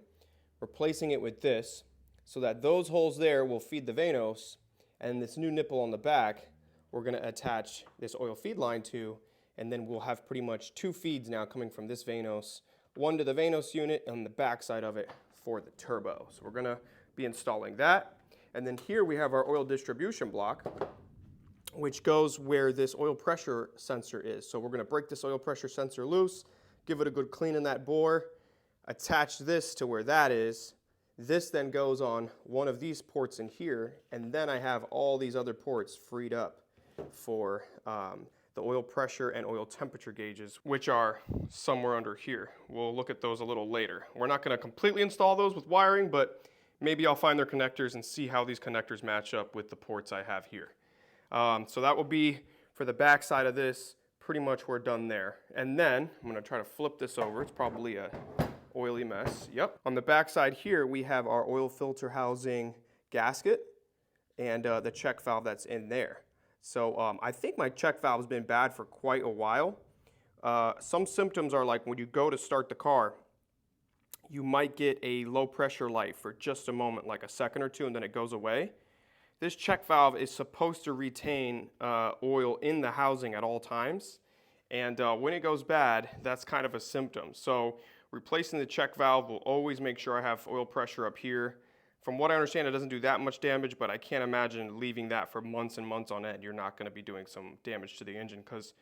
replacing it with this, so that those holes there will feed the Vanos, and this new nipple on the back, we're going to attach this oil feed line to, and then we'll have pretty much two feeds now coming from this Vanos, one to the Vanos unit and the back side of it for the turbo. So we're gonna be installing that. And then here we have our oil distribution block, which goes where this oil pressure sensor is. So we're gonna break this oil pressure sensor loose, give it a good clean in that bore, attach this to where that is. This then goes on one of these ports in here, and then I have all these other ports freed up for the oil pressure and oil temperature gauges, which are somewhere under here. We'll look at those a little later. We're not going to completely install those with wiring, but maybe I'll find their connectors and see how these connectors match up with the ports I have here. So that will be for the back side of this. Pretty much we're done there. And then I'm going to try to flip this over. It's probably a oily mess. Yep. On the back side here, we have our oil filter housing gasket and the check valve that's in there. So I think my check valve has been bad for quite a while. Some symptoms are like when you go to start the car, you might get a low pressure light for just a moment, like a second or two, and then it goes away. This check valve is supposed to retain oil in the housing at all times. And when it goes bad, that's kind of a symptom. So replacing the check valve will always make sure I have oil pressure up here. From what I understand, it doesn't do that much damage, but I can't imagine leaving that for months and months on end. You're not going to be doing some damage to the engine because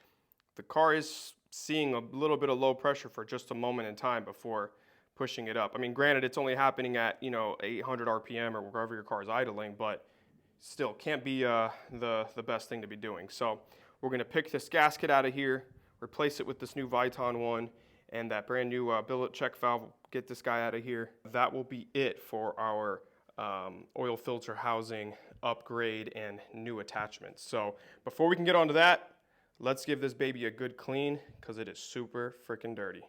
the car is seeing a little bit of low pressure for just a moment in time before pushing it up. I mean, granted, it's only happening at, 800 RPM or wherever your car is idling, but still can't be the best thing to be doing. So we're going to pick this gasket out of here, replace it with this new Viton one, and that brand new billet check valve. Get this guy out of here. That will be it for our oil filter housing upgrade and new attachments. So before we can get onto that, let's give this baby a good clean because it is super freaking dirty.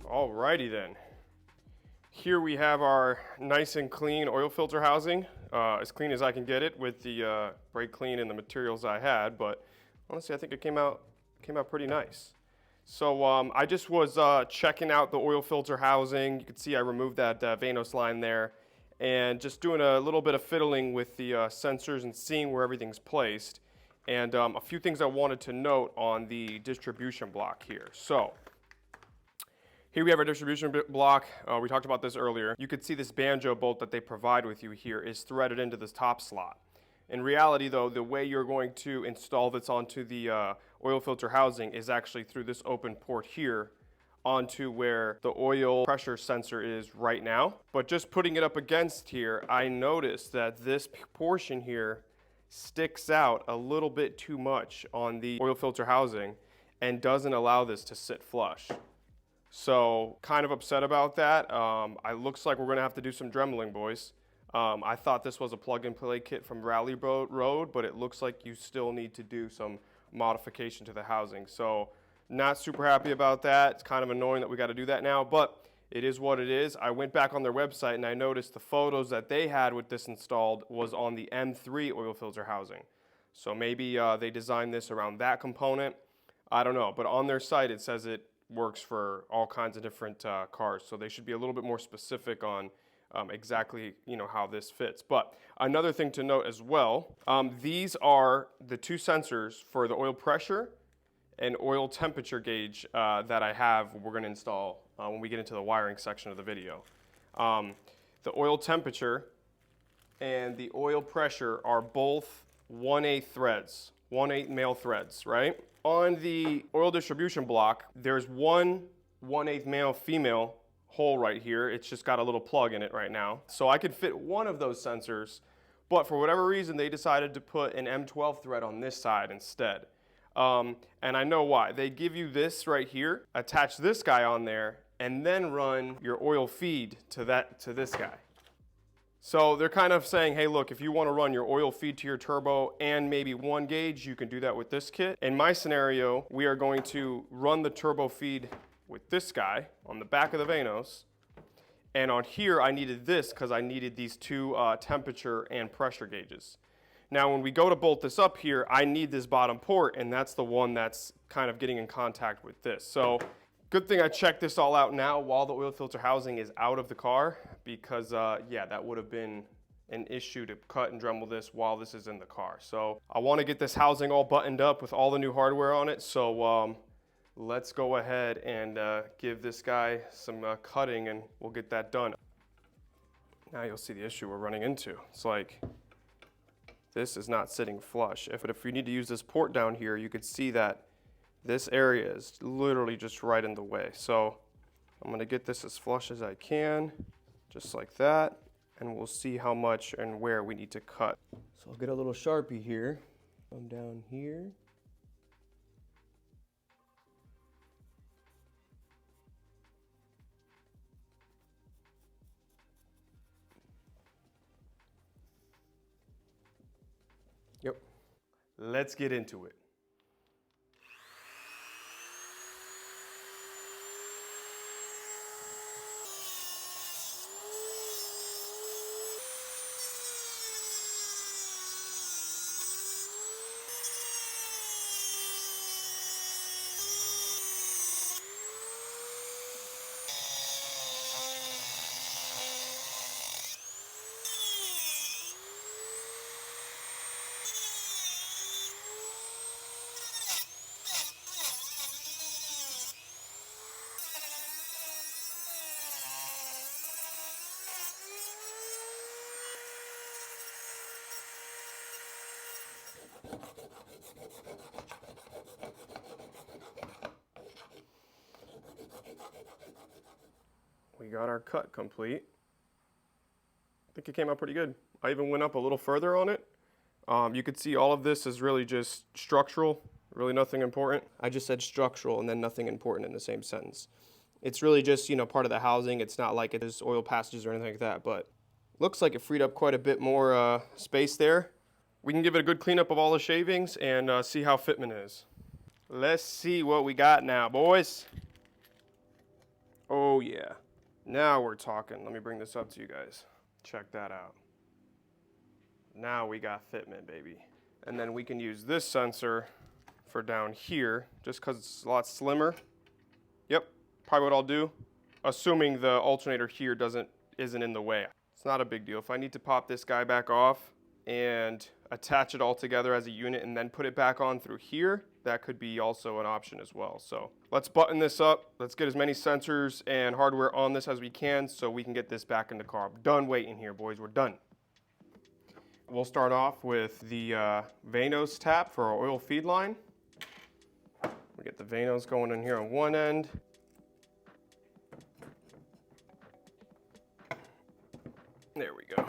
Alrighty then. Here we have our nice and clean oil filter housing, as clean as I can get it with the brake clean and the materials I had, but honestly I think it came out pretty nice. So I just was checking out the oil filter housing. You can see I removed that Vanos line there and just doing a little bit of fiddling with the sensors and seeing where everything's placed. And a few things I wanted to note on the distribution block here. So here we have our distribution block. We talked about this earlier. You could see this Banjo bolt that they provide with you here is threaded into this top slot. In reality though, the way you're going to install this onto the oil filter housing is actually through this open port here onto where the oil pressure sensor is right now. But just putting it up against here, I noticed that this portion here sticks out a little bit too much on the oil filter housing. and doesn't allow this to sit flush. So kind of upset about that. It looks like we're gonna have to do some dremeling, boys. I thought this was a plug-and-play kit from Rally Road, but it looks like you still need to do some modification to the housing. So not super happy about that. It's kind of annoying that we got to do that now, but it is what it is. I went back on their website and I noticed the photos that they had with this installed was on the M3 oil filter housing. So maybe they designed this around that component. I don't know, but on their site it says it works for all kinds of different cars. So they should be a little bit more specific on exactly, how this fits. But another thing to note as well, these are the two sensors for the oil pressure and oil temperature gauge that I have we're going to install when we get into the wiring section of the video. The oil temperature and the oil pressure are both 1/8 threads, 1/8 male threads, right? On the oil distribution block, there's one 1/8 male female hole right here. It's just got a little plug in it right now. So I could fit one of those sensors, but for whatever reason, they decided to put an M12 thread on this side instead. And I know why. They give you this right here, attach this guy on there, and then run your oil feed to this guy. So they're kind of saying, hey, look, if you want to run your oil feed to your turbo and maybe one gauge, you can do that with this kit. In my scenario, we are going to run the turbo feed with this guy on the back of the Vanos. And on here, I needed this because I needed these two temperature and pressure gauges. Now, when we go to bolt this up here, I need this bottom port, and that's the one that's kind of getting in contact with this. So good thing I checked this all out now while the oil filter housing is out of the car, because yeah, that would have been an issue to cut and Dremel this while this is in the car. So I want to get this housing all buttoned up with all the new hardware on it. So let's go ahead and give this guy some cutting, and we'll get that done. Now you'll see the issue we're running into. It's like, this is not sitting flush. If you need to use this port down here, you could see that this area is literally just right in the way. So I'm gonna get this as flush as I can, just like that, and we'll see how much and where we need to cut. So I'll get a little Sharpie here, come down here. Yep, let's get into it. We got our cut complete. I think it came out pretty good. I even went up a little further on it. You could see all of this is really just structural, really nothing important. I just said structural and then nothing important in the same sentence. It's really just, part of the housing. It's not like it is oil passages or anything like that, but looks like it freed up quite a bit more space there. We can give it a good cleanup of all the shavings and see how fitment is. Let's see what we got now, boys. Oh yeah. Now we're talking. Let me bring this up to you guys. Check that out. Now we got fitment, baby. And then we can use this sensor for down here, just because it's a lot slimmer. Yep, probably what I'll do, assuming the alternator here isn't in the way. It's not a big deal. If I need to pop this guy back off and attach it all together as a unit and then put it back on through here, that could be also an option as well. So let's button this up. Let's get as many sensors and hardware on this as we can so we can get this back in the car. I'm done waiting here, boys. We're done. We'll start off with the Vanos tap for our oil feed line. We get the Vanos going in here on one end. There we go.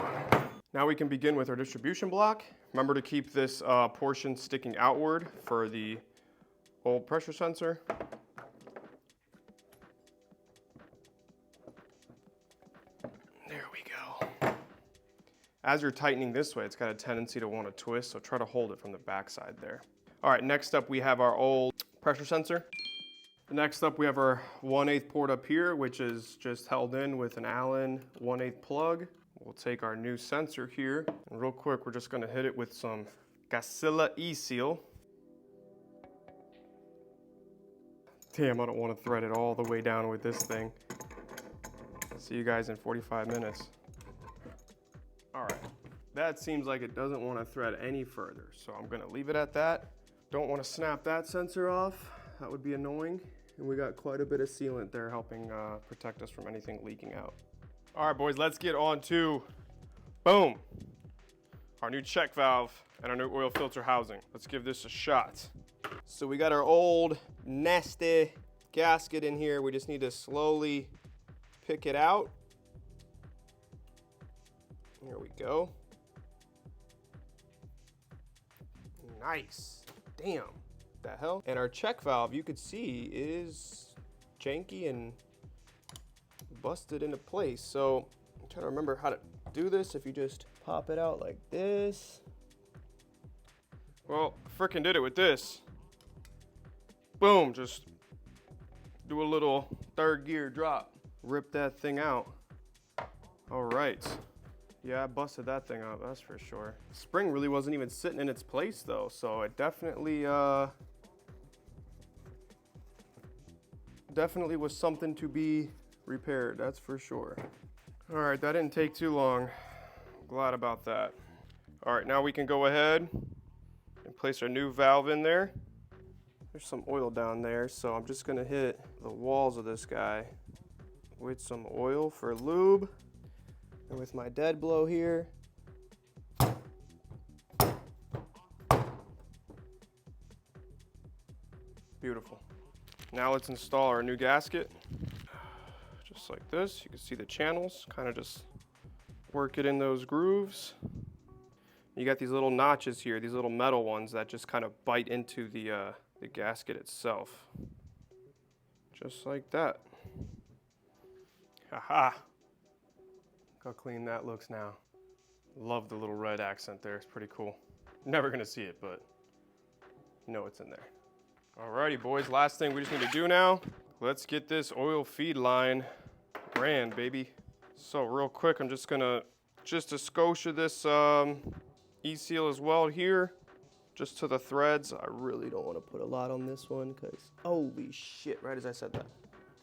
Now we can begin with our distribution block. Remember to keep this portion sticking outward for the old pressure sensor. There we go. As you're tightening this way, it's got a tendency to want to twist, so try to hold it from the back side there. All right, next up we have our old pressure sensor. Next up we have our 1/8 port up here, which is just held in with an Allen 1/8 plug. We'll take our new sensor here, and real quick we're just going to hit it with some Gasket E-Seal. Damn, I don't want to thread it all the way down with this thing. See you guys in 45 minutes. All right, that seems like it doesn't want to thread any further, so I'm going to leave it at that. Don't want to snap that sensor off. That would be annoying. And we got quite a bit of sealant there helping protect us from anything leaking out. All right, boys, let's get on to, boom, our new check valve and our new oil filter housing. Let's give this a shot. So we got our old nasty gasket in here. We just need to slowly pick it out. Here we go. Nice. Damn. The hell? And our check valve, you could see, is janky and busted into place. So I'm trying to remember how to do this. If you just pop it out like this. Well, frickin' did it with this. Boom, just do a little third gear drop. Rip that thing out. All right. Yeah, I busted that thing up, that's for sure. Spring really wasn't even sitting in its place though, so it definitely was something to be repaired, that's for sure. All right, that didn't take too long. I'm glad about that. All right, now we can go ahead and place our new valve in there. There's some oil down there, so I'm just gonna hit the walls of this guy with some oil for lube. And with my dead blow here, beautiful. Now let's install our new gasket. Just like this, you can see the channels, kind of just work it in those grooves. You got these little notches here, these little metal ones that just kind of bite into the gasket itself. Just like that. Haha. Look how clean that looks now. Love the little red accent there, it's pretty cool. Never gonna see it, but you know it's in there. Alrighty boys, last thing we just need to do now, let's get this oil feed line ran, baby. So real quick, I'm just gonna, just a skosh of this E-Seal as well here, just to the threads. I really don't wanna put a lot on this one, cause holy shit, right as I said that.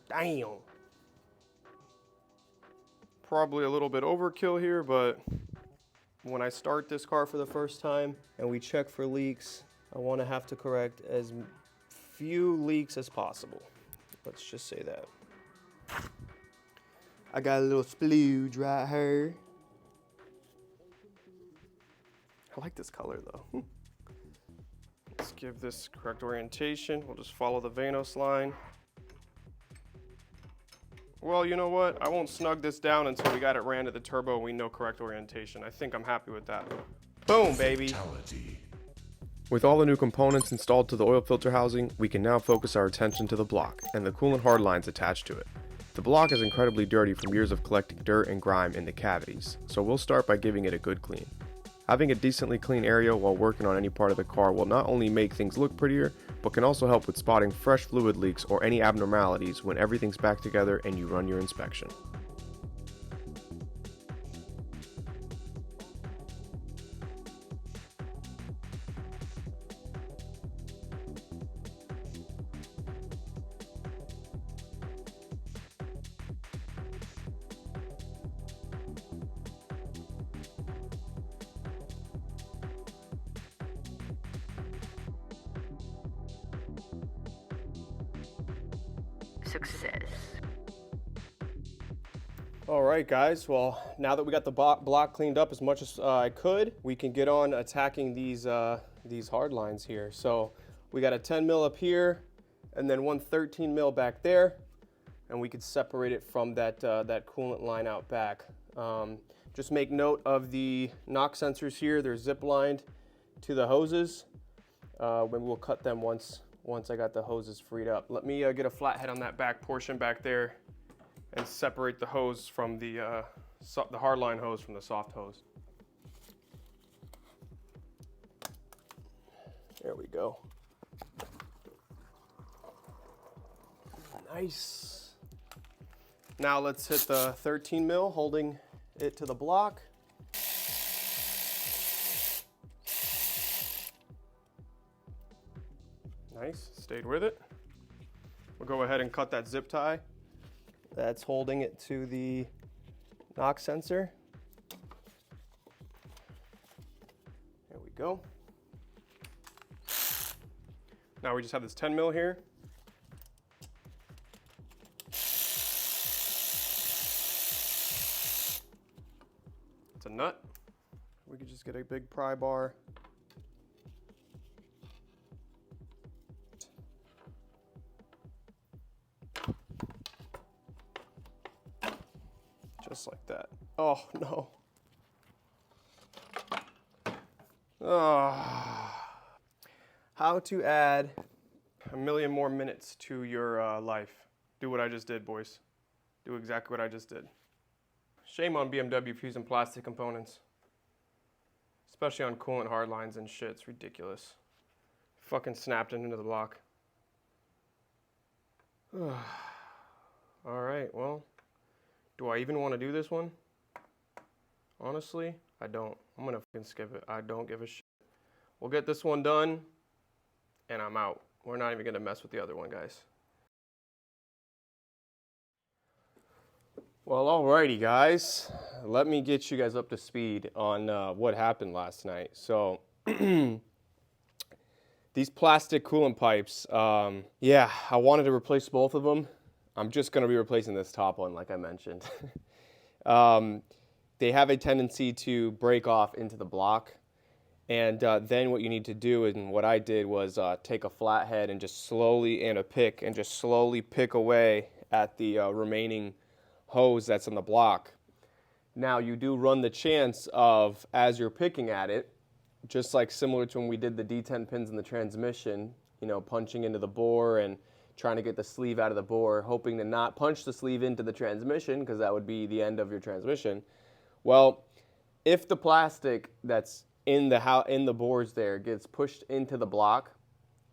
Damn. Probably a little bit overkill here, but when I start this car for the first time and we check for leaks, I want to have to correct as few leaks as possible. Let's just say that. I got a little splooge right here. I like this color though. Let's give this correct orientation. We'll just follow the Vanos line. Well, you know what? I won't snug this down until we got it ran to the turbo and we know correct orientation. I think I'm happy with that. Boom, baby. Fatality. With all the new components installed to the oil filter housing, we can now focus our attention to the block and the coolant hard lines attached to it. The block is incredibly dirty from years of collecting dirt and grime in the cavities, so we'll start by giving it a good clean. Having a decently clean area while working on any part of the car will not only make things look prettier, but can also help with spotting fresh fluid leaks or any abnormalities when everything's back together and you run your inspection. Success. All right, guys. Well, now that we got the block cleaned up as much as I could, we can get on attacking these hard lines here. So we got a 10 mil up here, and then one 13 mil back there, and we could separate it from that coolant line out back. Just make note of the knock sensors here. They're zip lined to the hoses. When we'll cut them once once I got the hoses freed up. Let me get a flathead on that back portion back there and separate the hose from the hardline hose from the soft hose. There we go. Nice. Now let's hit the 13 mil, holding it to the block. Nice, stayed with it. We'll go ahead and cut that zip tie. That's holding it to the knock sensor. There we go. Now we just have this 10 mil here. It's a nut. We could just get a big pry bar. Just like that. Oh no. How to add a million more minutes to your life. Do what I just did, boys. Do exactly what I just did. Shame on BMW for using plastic components. Especially on coolant hard lines and shit. It's ridiculous. Fucking snapped it into the block. Alright, well. Do I even want to do this one? Honestly, I don't. I'm gonna fucking skip it. I don't give a shit. We'll get this one done, and I'm out. We're not even gonna mess with the other one, guys. Well, alrighty, guys. Let me get you guys up to speed on what happened last night. So, these plastic coolant pipes, yeah, I wanted to replace both of them. I'm just going to be replacing this top one, like I mentioned. They have a tendency to break off into the block. And then what you need to do, and what I did, was take a flathead and just slowly, and a pick, and just slowly pick away at the remaining hose that's on the block. Now, you do run the chance of, as you're picking at it, just like similar to when we did the D10 pins in the transmission, you know, punching into the bore and trying to get the sleeve out of the bore, hoping to not punch the sleeve into the transmission, because that would be the end of your transmission. Well, if the plastic that's in the bores there gets pushed into the block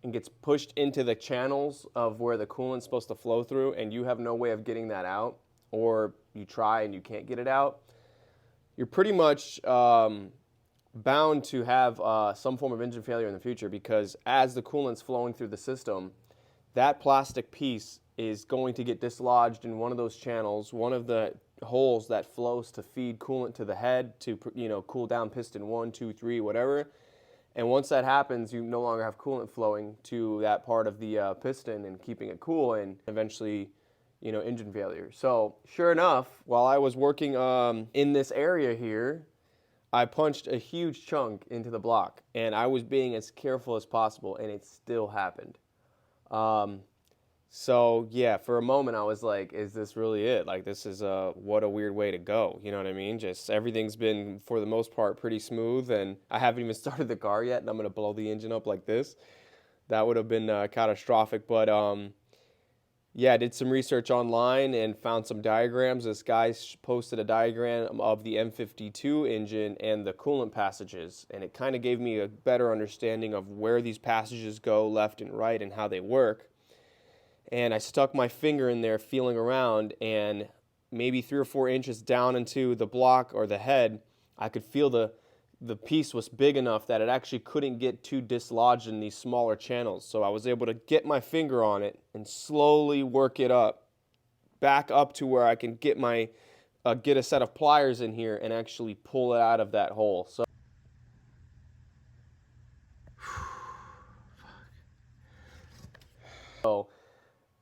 and gets pushed into the channels of where the coolant's supposed to flow through, and you have no way of getting that out, or you try and you can't get it out, you're pretty much bound to have some form of engine failure in the future, because as the coolant's flowing through the system, that plastic piece is going to get dislodged in one of those channels, one of the holes that flows to feed coolant to the head to, you know, cool down piston 1, 2, 3, whatever. And once that happens, you no longer have coolant flowing to that part of the piston and keeping it cool, and eventually, you know, engine failure. So sure enough, while I was working in this area here, I punched a huge chunk into the block, and I was being as careful as possible, and it still happened. So yeah, for a moment I was like, is this really it? Like, this is what a weird way to go. You know what I mean? Just everything's been, for the most part, pretty smooth, and I haven't even started the car yet, and I'm going to blow the engine up like this. That would have been catastrophic. But yeah, I did some research online and found some diagrams. This guy posted a diagram of the M52 engine and the coolant passages, and it kind of gave me a better understanding of where these passages go left and right and how they work. And I stuck my finger in there feeling around, and maybe 3 or 4 inches down into the block or the head, I could feel the piece was big enough that it actually couldn't get too dislodged in these smaller channels. So I was able to get my finger on it and slowly work it up, back up to where I can get my get a set of pliers in here and actually pull it out of that hole. So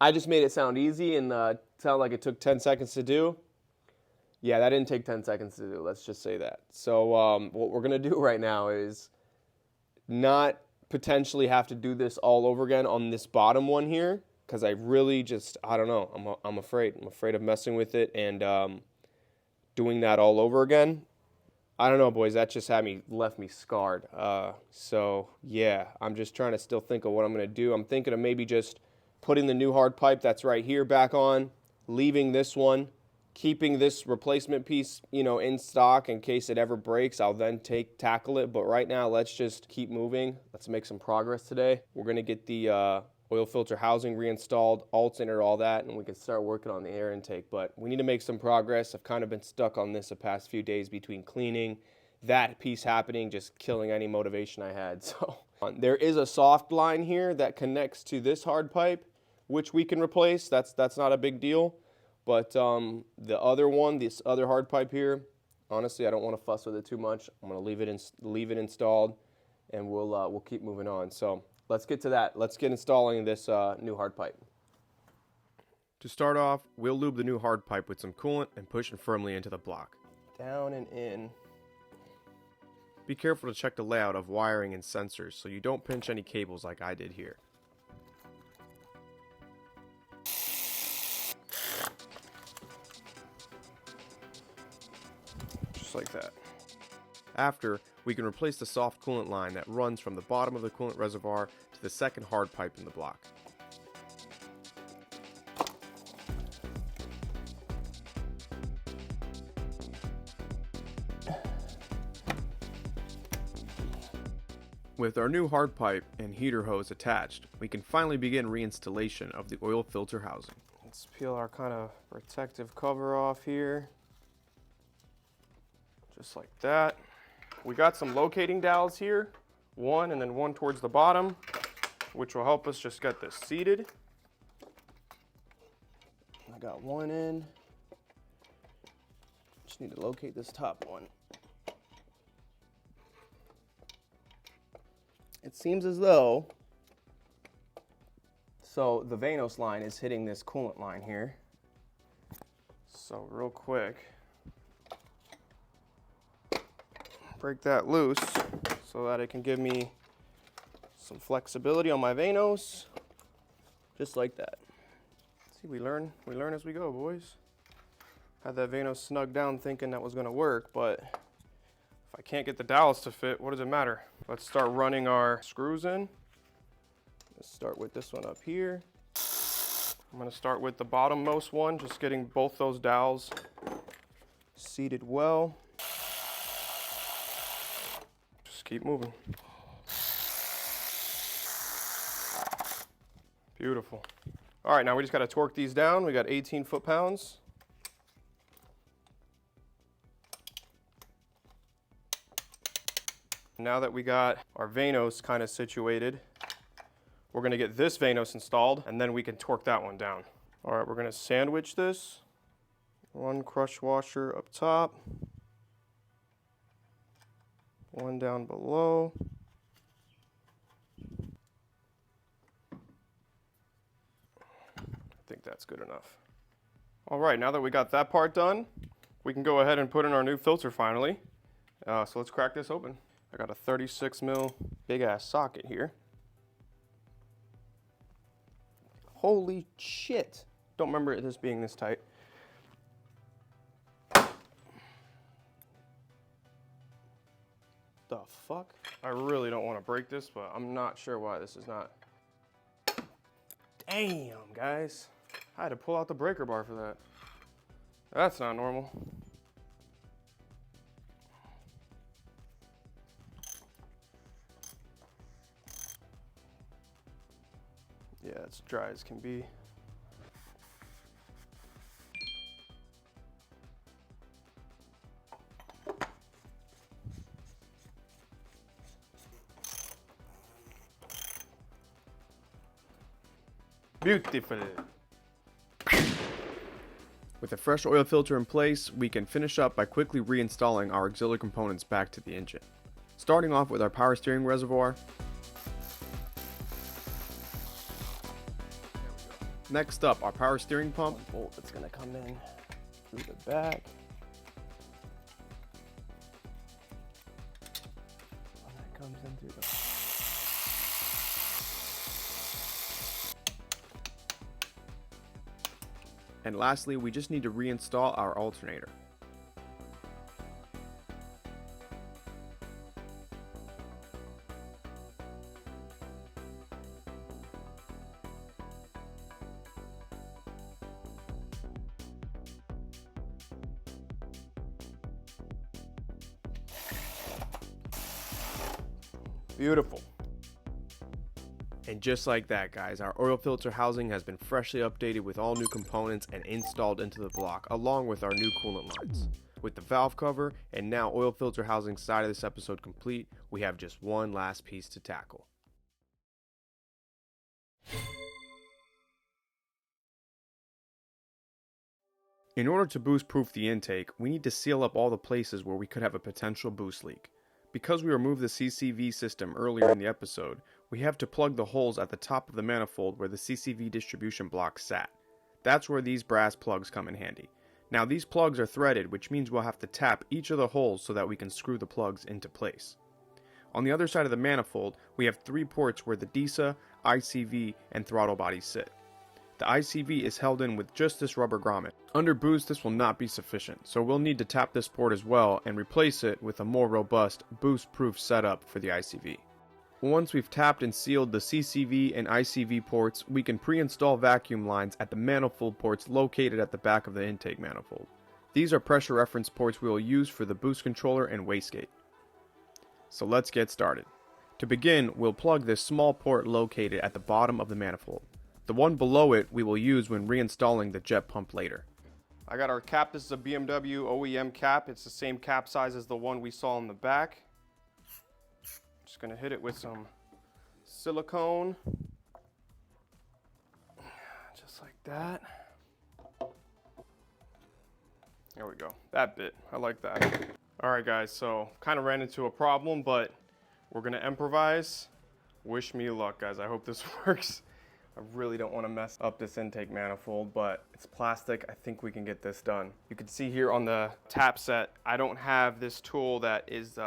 I just made it sound easy and sound like it took 10 seconds to do. Yeah, that didn't take 10 seconds to do, let's just say that. So what we're going to do right now is not potentially have to do this all over again on this bottom one here, because I really just, I don't know, I'm afraid. I'm afraid of messing with it and doing that all over again. I don't know, boys. That just left me scarred. So yeah, I'm just trying to still think of what I'm gonna do. I'm thinking of maybe just putting the new hard pipe that's right here back on, leaving this one, keeping this replacement piece, you know, in stock in case it ever breaks. I'll then tackle it. But right now, let's just keep moving. Let's make some progress today. We're gonna get the oil filter housing reinstalled, alternator, all that, and we can start working on the air intake. But we need to make some progress. I've kind of been stuck on this the past few days between cleaning, that piece happening, just killing any motivation I had. So there is a soft line here that connects to this hard pipe, which we can replace. That's not a big deal. But the other one, this other hard pipe here, honestly, I don't want to fuss with it too much. I'm going to leave it installed, and we'll keep moving on. So let's get to that. Let's get installing this new hard pipe. To start off, we'll lube the new hard pipe with some coolant and push it firmly into the block. Down and in. Be careful to check the layout of wiring and sensors so you don't pinch any cables like I did here. Just like that. After, we can replace the soft coolant line that runs from the bottom of the coolant reservoir to the second hard pipe in the block. With our new hard pipe and heater hose attached, we can finally begin reinstallation of the oil filter housing. Let's peel our kind of protective cover off here. Just like that. We got some locating dowels here, one and then one towards the bottom, which will help us just get this seated. I got one in. Just need to locate this top one. It seems as though, so the Vanos line is hitting this coolant line here. So real quick, break that loose so that it can give me some flexibility on my Vanos, just like that. See, we learn as we go, boys. Had that Vanos snug down thinking that was gonna work, but if I can't get the dowels to fit, what does it matter? Let's start running our screws in. Let's start with this one up here. I'm gonna start with the bottommost one, just getting both those dowels seated well. Just keep moving. Beautiful. All right, now we just gotta torque these down. We got 18 foot-pounds. Now that we got our Vanos kind of situated, we're gonna get this Vanos installed and then we can torque that one down. All right, we're gonna sandwich this. One crush washer up top, one down below. I think that's good enough. All right, now that we got that part done, we can go ahead and put in our new filter finally. So let's crack this open. I got a 36 mil big ass socket here. Holy shit. Don't remember this being this tight. The fuck? I really don't want to break this, but I'm not sure why this is not. Damn, guys. I had to pull out the breaker bar for that. That's not normal. Yeah, it's dry as can be. Beautiful. With a fresh oil filter in place, we can finish up by quickly reinstalling our auxiliary components back to the engine. Starting off with our power steering reservoir. Next up, our power steering pump. One bolt that's going to come in through the back. One that comes in through the... And lastly, we just need to reinstall our alternator. Beautiful. And just like that, guys, our oil filter housing has been freshly updated with all new components and installed into the block, along with our new coolant lines. With the valve cover and now oil filter housing side of this episode complete, we have just one last piece to tackle. In order to boost proof the intake, we need to seal up all the places where we could have a potential boost leak. Because we removed the CCV system earlier in the episode, we have to plug the holes at the top of the manifold where the CCV distribution block sat. That's where these brass plugs come in handy. Now these plugs are threaded, which means we'll have to tap each of the holes so that we can screw the plugs into place. On the other side of the manifold, we have 3 ports where the DISA, ICV, and throttle bodies sit. The ICV is held in with just this rubber grommet. Under boost, this will not be sufficient, so we'll need to tap this port as well and replace it with a more robust, boost-proof setup for the ICV. Once we've tapped and sealed the CCV and ICV ports, we can pre-install vacuum lines at the manifold ports located at the back of the intake manifold. These are pressure reference ports we will use for the boost controller and wastegate. So let's get started. To begin, we'll plug this small port located at the bottom of the manifold. The one below it we will use when reinstalling the jet pump later. I got our cap. This is a BMW OEM cap. It's the same cap size as the one we saw in the back. Just gonna hit it with some silicone. Just like that. There we go. That bit. I like that. All right, guys. So kind of ran into a problem, but we're gonna improvise. Wish me luck, guys. I hope this works. I really don't want to mess up this intake manifold, but it's plastic. I think we can get this done. You can see here on the tap set, I don't have this tool that is,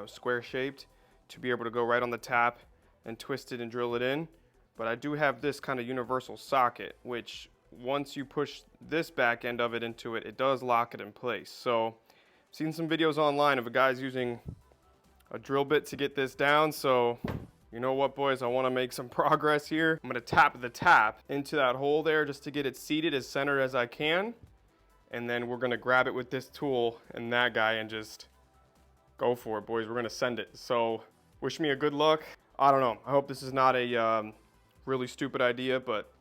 square shaped to be able to go right on the tap and twist it and drill it in. But I do have this kind of universal socket, which once you push this back end of it into it, it does lock it in place. So I've seen some videos online of a guy's using a drill bit to get this down. So you know what, boys, I want to make some progress here. I'm going to tap the tap into that hole there just to get it seated as centered as I can. And then we're going to grab it with this tool and that guy and just go for it, boys. We're going to send it. So wish me a good luck. I don't know. I hope this is not a really stupid idea, but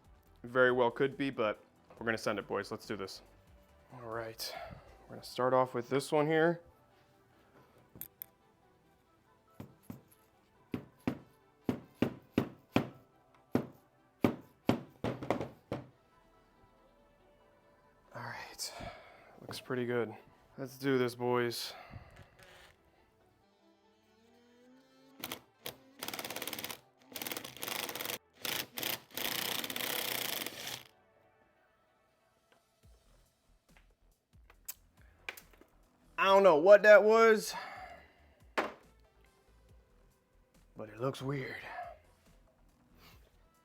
very well could be. But we're going to send it, boys. Let's do this. All right. We're going to start off with this one here. Looks pretty good. Let's do this, boys. I don't know what that was, but it looks weird.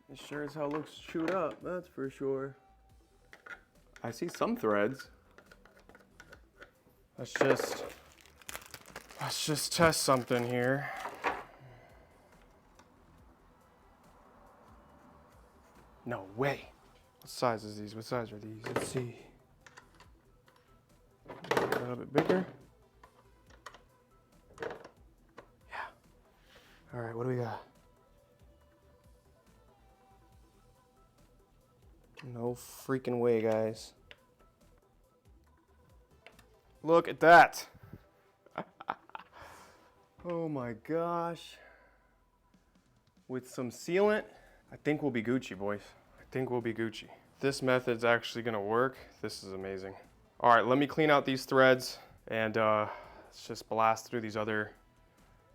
It sure as hell looks chewed up, that's for sure. I see some threads. Let's just test something here. No way. What size is these? What size are these? Let's see. A little bit bigger. Yeah. All right, what do we got? No freaking way, guys. Look at that. Oh my gosh. With some sealant, I think we'll be Gucci, boys. I think we'll be Gucci. This method's actually gonna work. This is amazing. All right, let me clean out these threads and let's just blast through these other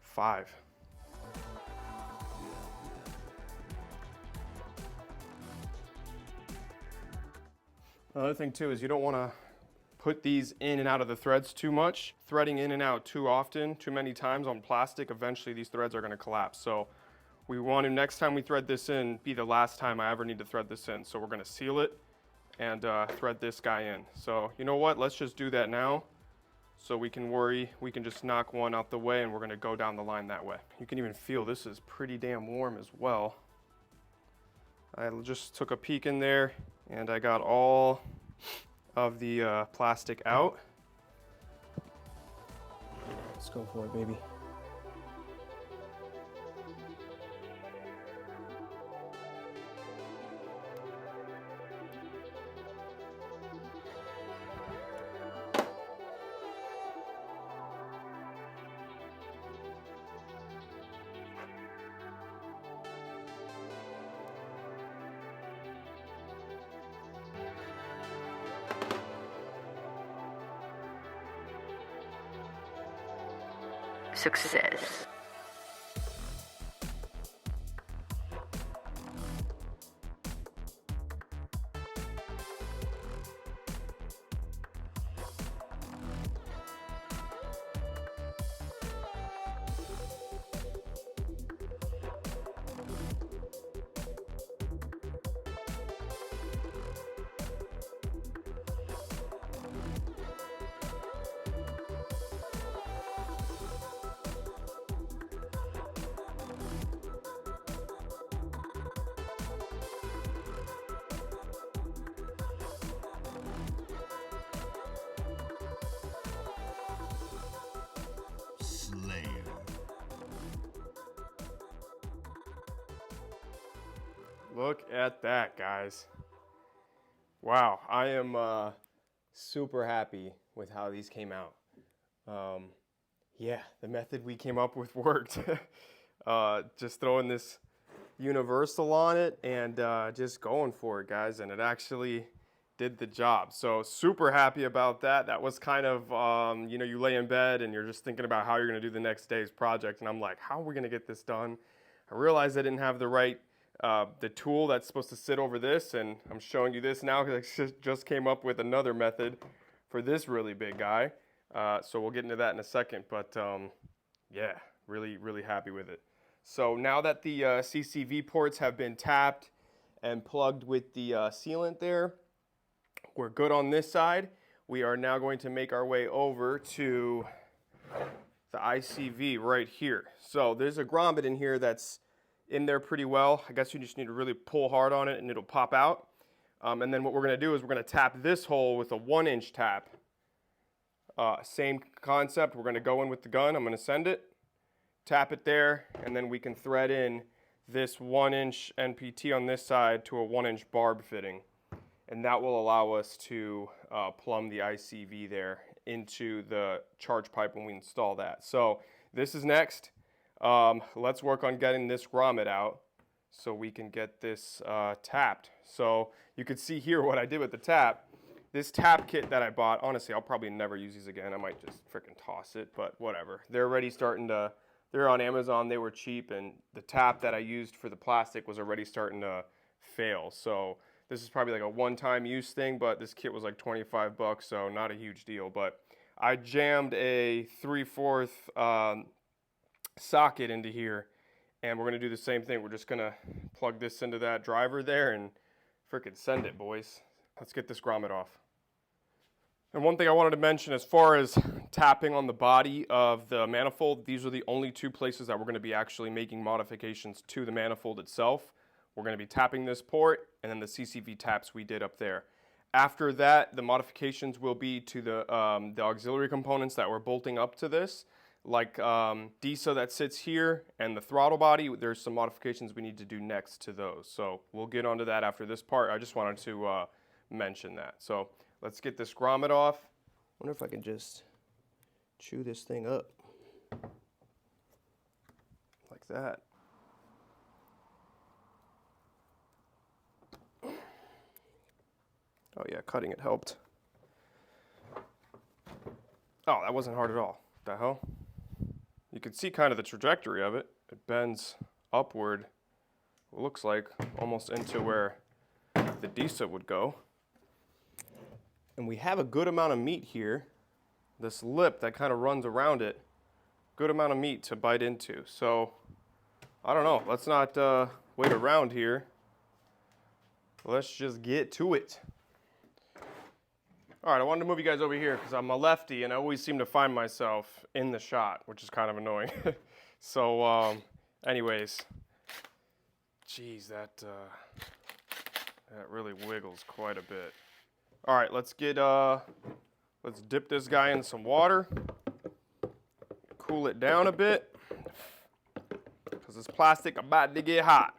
5. Another thing too is you don't wanna put these in and out of the threads too much. Threading in and out too often, too many times on plastic, eventually these threads are gonna collapse. So we want to, next time we thread this in, be the last time I ever need to thread this in. So we're gonna seal it and thread this guy in. So you know what, let's just do that now. So we can just knock one out the way and we're gonna go down the line that way. You can even feel this is pretty damn warm as well. I just took a peek in there and I got all of the plastic out. Let's go for it, baby. success. Look at that, guys. Wow, I am super happy with how these came out. Yeah, the method we came up with worked. Just throwing this universal on it and just going for it, guys, and it actually did the job. So super happy about that. That was kind of, you know, you lay in bed and you're just thinking about how you're gonna do the next day's project, and I'm like, how are we gonna get this done? I realized I didn't have the right the tool that's supposed to sit over this, and I'm showing you this now because I just came up with another method for this really big guy. So we'll get into that in a second, but yeah, really happy with it. So now that the CCV ports have been tapped and plugged with the sealant there, we're good on this side. We are now going to make our way over to the ICV right here. So there's a grommet in here that's in there pretty well. I guess you just need to really pull hard on it and it'll pop out. And then what we're gonna do is we're gonna tap this hole with a 1-inch tap. Same concept, we're gonna go in with the gun, I'm gonna send it, tap it there, and then we can thread in this 1-inch NPT on this side to a 1-inch barb fitting. And that will allow us to plumb the ICV there into the charge pipe when we install that. So this is next. Let's work on getting this grommet out so we can get this tapped. So you can see here what I did with the tap. This tap kit that I bought, honestly, I'll probably never use these again. I might just freaking toss it, but whatever. They're already starting to, they're on Amazon, they were cheap, and the tap that I used for the plastic was already starting to fail. So this is probably like a one-time use thing, but this kit was like 25 bucks, so not a huge deal. But I jammed a 3/4 socket into here, and we're gonna do the same thing. We're just gonna plug this into that driver there and frickin' send it, boys. Let's get this grommet off. And one thing I wanted to mention as far as tapping on the body of the manifold, these are the only two places that we're gonna be actually making modifications to the manifold itself. We're gonna be tapping this port and then the CCV taps we did up there. After that, the modifications will be to the auxiliary components that we're bolting up to this. Like DISA that sits here and the throttle body, there's some modifications we need to do next to those. So we'll get onto that after this part. I just wanted to mention that. So let's get this grommet off. I wonder if I can just chew this thing up like that. Oh yeah, cutting it helped. Oh, that wasn't hard at all. What the hell? You can see kind of the trajectory of it. It bends upward, it looks like, almost into where the DISA would go. And we have a good amount of meat here. This lip that kind of runs around it, good amount of meat to bite into. So, I don't know, let's not wait around here. Let's just get to it. All right, I wanted to move you guys over here because I'm a lefty and I always seem to find myself in the shot, which is kind of annoying. So, anyways, geez, that really wiggles quite a bit. All right, let's dip this guy in some water, cool it down a bit, because this plastic about to get hot.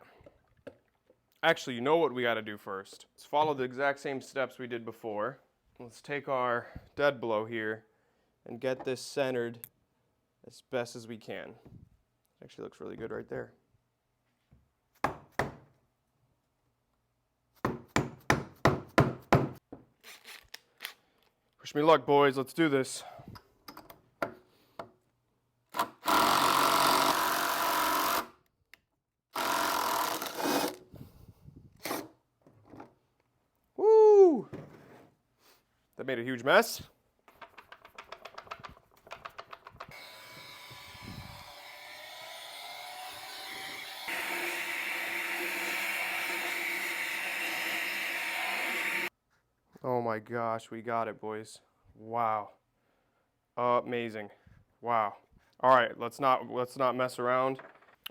Actually, you know what we got to do first? Let's follow the exact same steps we did before. Let's take our dead blow here and get this centered as best as we can. It actually looks really good right there. Wish me luck, boys. Let's do this. All made a huge mess. Oh my gosh, we got it, boys. Wow. Amazing. Wow. All right, let's not mess around.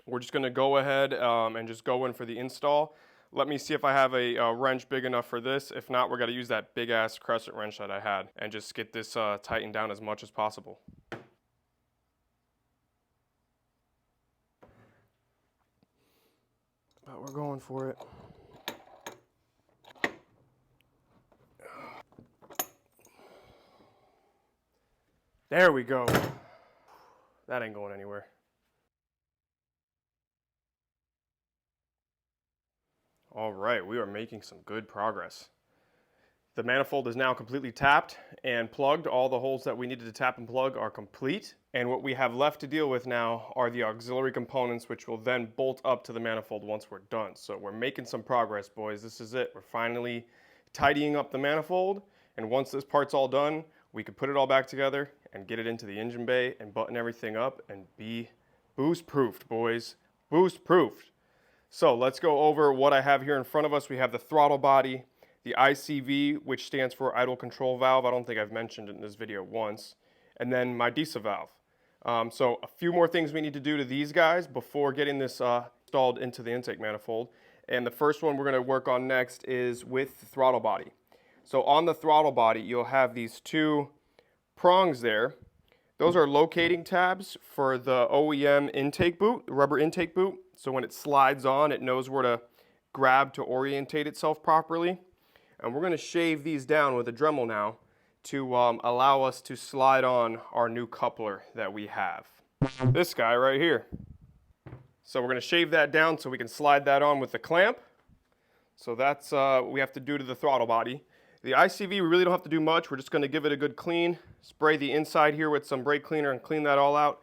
We're just gonna go ahead and just go in for the install. Let me see if I have a wrench big enough for this. If not, we're gonna use that big ass crescent wrench that I had and just get this tightened down as much as possible. But we're going for it. There we go. That ain't going anywhere. All right, we are making some good progress. The manifold is now completely tapped and plugged. All the holes that we needed to tap and plug are complete. And what we have left to deal with now are the auxiliary components, which will then bolt up to the manifold once we're done. So we're making some progress, boys. This is it. We're finally tidying up the manifold. And once this part's all done, we can put it all back together and get it into the engine bay and button everything up and be boost-proofed, boys. Boost-proofed. So let's go over what I have here in front of us. We have the throttle body, the ICV, which stands for idle control valve. I don't think I've mentioned it in this video once. And then my DISA valve. So a few more things we need to do to these guys before getting this installed into the intake manifold. And the first one we're going to work on next is with the throttle body. So on the throttle body, you'll have these two prongs there. Those are locating tabs for the OEM intake boot, the rubber intake boot. So when it slides on, it knows where to grab to orientate itself properly. And we're going to shave these down with a Dremel now to allow us to slide on our new coupler that we have. This guy right here. So we're going to shave that down so we can slide that on with the clamp. So that's what we have to do to the throttle body. The ICV, we really don't have to do much. We're just going to give it a good clean, spray the inside here with some brake cleaner and clean that all out.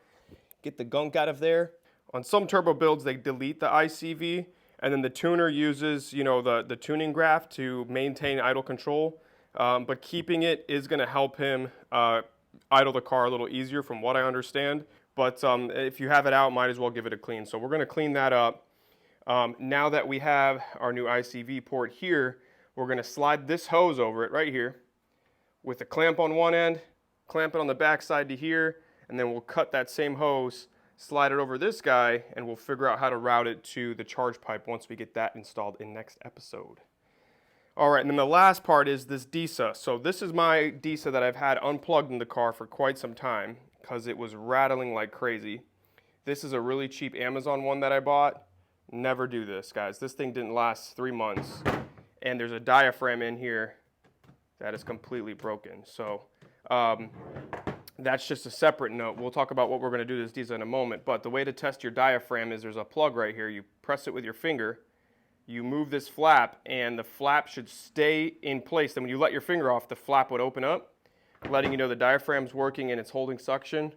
Get the gunk out of there. On some turbo builds, they delete the ICV, and then the tuner uses, you know, the tuning graph to maintain idle control. But keeping it is going to help him idle the car a little easier from what I understand. But if you have it out, might as well give it a clean. So we're going to clean that up. Now that we have our new ICV port here, we're going to slide this hose over it right here with a clamp on one end, clamp it on the back side to here, and then we'll cut that same hose, slide it over this guy, and we'll figure out how to route it to the charge pipe once we get that installed in next episode. All right, and then the last part is this DISA. So this is my DISA that I've had unplugged in the car for quite some time because it was rattling like crazy. This is a really cheap Amazon one that I bought. Never do this, guys. This thing didn't last 3 months. And there's a diaphragm in here that is completely broken. So that's just a separate note. We'll talk about what we're going to do to this DISA in a moment. But the way to test your diaphragm is there's a plug right here. You press it with your finger. You move this flap, and the flap should stay in place. Then when you let your finger off, the flap would open up, letting you know the diaphragm's working and it's holding suction.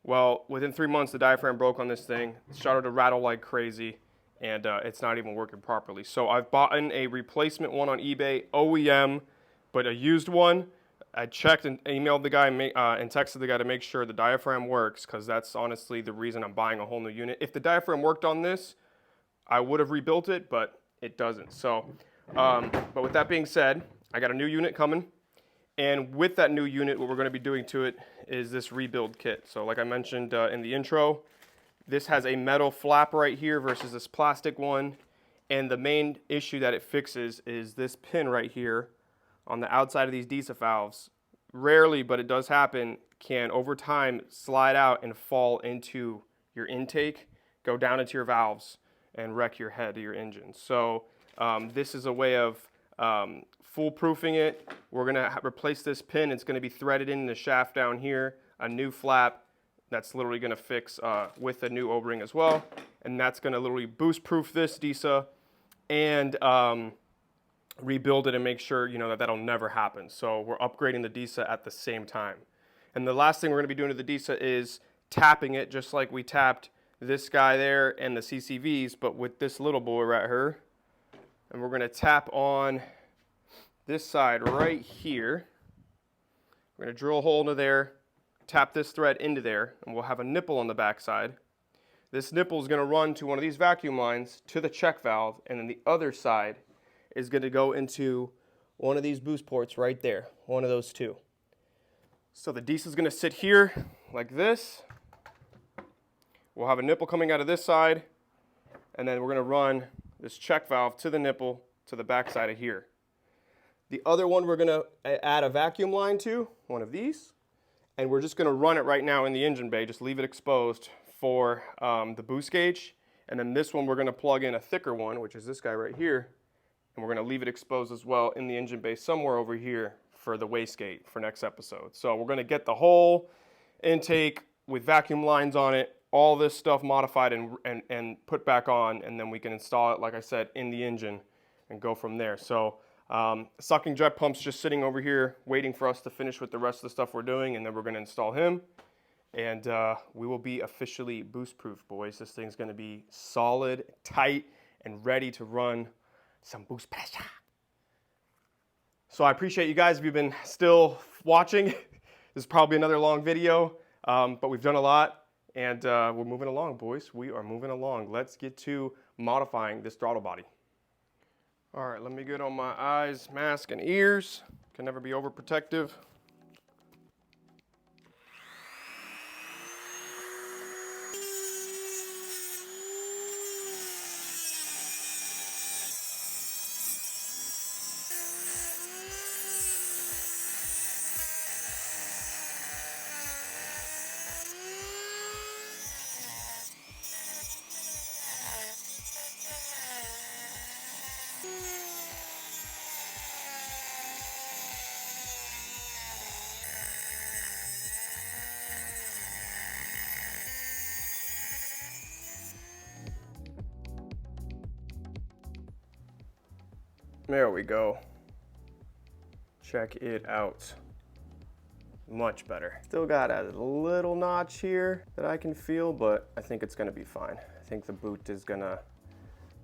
Well, within 3 months, the diaphragm broke on this thing. It started to rattle like crazy. And it's not even working properly. So I've bought a replacement one on eBay, OEM, but a used one. I checked and emailed the guy and texted the guy to make sure the diaphragm works, because that's honestly the reason I'm buying a whole new unit. If the diaphragm worked on this, I would have rebuilt it, but it doesn't. So, but with that being said, I got a new unit coming. And with that new unit, what we're going to be doing to it is this rebuild kit. So like I mentioned in the intro, this has a metal flap right here versus this plastic one. And the main issue that it fixes is this pin right here on the outside of these DISA valves. Rarely, but it does happen, can over time slide out and fall into your intake, go down into your valves, and wreck your head of your engine. So this is a way of foolproofing it. We're going to replace this pin. It's going to be threaded in the shaft down here, a new flap. That's literally going to fix with a new O-ring as well. And that's going to literally boost-proof this DISA and rebuild it and make sure, you know, that that'll never happen. So we're upgrading the DISA at the same time. And the last thing we're going to be doing to the DISA is tapping it just like we tapped this guy there and the CCVs, but with this little boy right here. And we're going to tap on this side right here. We're gonna drill a hole into there, tap this thread into there, and we'll have a nipple on the back side. This nipple is gonna run to one of these vacuum lines to the check valve, and then the other side is gonna go into one of these boost ports right there, one of those two. So the DISA is gonna sit here like this. We'll have a nipple coming out of this side, and then we're gonna run this check valve to the nipple to the back side of here. The other one we're gonna add a vacuum line to, one of these, and we're just gonna run it right now in the engine bay, just leave it exposed for the boost gauge. And then this one we're gonna plug in a thicker one, which is this guy right here, and we're gonna leave it exposed as well in the engine bay somewhere over here for the wastegate for next episode. So we're gonna get the whole intake with vacuum lines on it, all this stuff modified and put back on, and then we can install it, like I said, in the engine and go from there. So sucking jet pump's just sitting over here waiting for us to finish with the rest of the stuff we're doing, and then we're gonna install him, and we will be officially boost proof, boys. This thing's gonna be solid, tight, and ready to run some boost pressure. So I appreciate you guys if you've been still watching. This is probably another long video, but we've done a lot, and we're moving along, boys. We are moving along. Let's get to modifying this throttle body. All right, let me get on my eyes, mask, and ears. Can never be overprotective. There we go. Check it out. Much better. Still got a little notch here that I can feel, but I think it's gonna be fine. I think the boot is gonna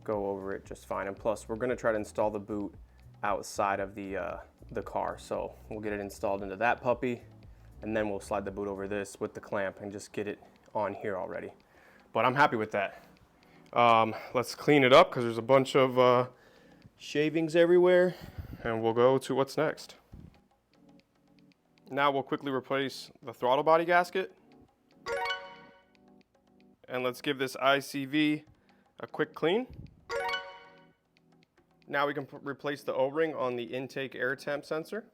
go over it just fine. And plus, we're gonna try to install the boot outside of the car. So we'll get it installed into that puppy, and then we'll slide the boot over this with the clamp and just get it on here already. But I'm happy with that. Let's clean it up because there's a bunch of shavings everywhere, and we'll go to what's next. Now we'll quickly replace the throttle body gasket, and let's give this ICV a quick clean. Now we can replace the O-ring on the intake air temp sensor.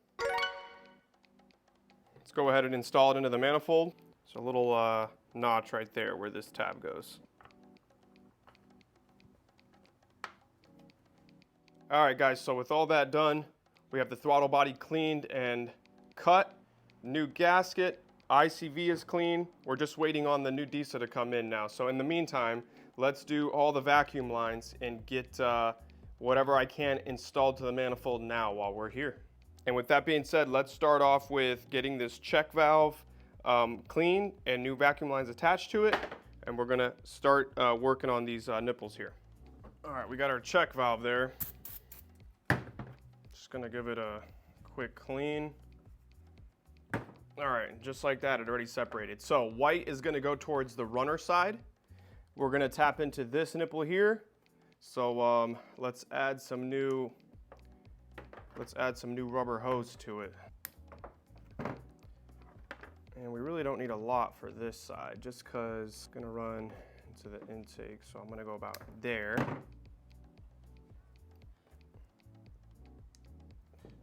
Let's go ahead and install it into the manifold. It's a little notch right there where this tab goes. All right, guys, so with all that done, we have the throttle body cleaned and cut. New gasket, ICV is clean. We're just waiting on the new DISA to come in now. So in the meantime, let's do all the vacuum lines and get whatever I can installed to the manifold now while we're here. And with that being said, let's start off with getting this check valve clean and new vacuum lines attached to it. And we're gonna start working on these nipples here. All right, we got our check valve there. Just gonna give it a quick clean. All right, just like that, it already separated. So white is gonna go towards the runner side. We're gonna tap into this nipple here. So let's add some new rubber hose to it. And we really don't need a lot for this side, just cause it's gonna run into the intake. So I'm gonna go about there.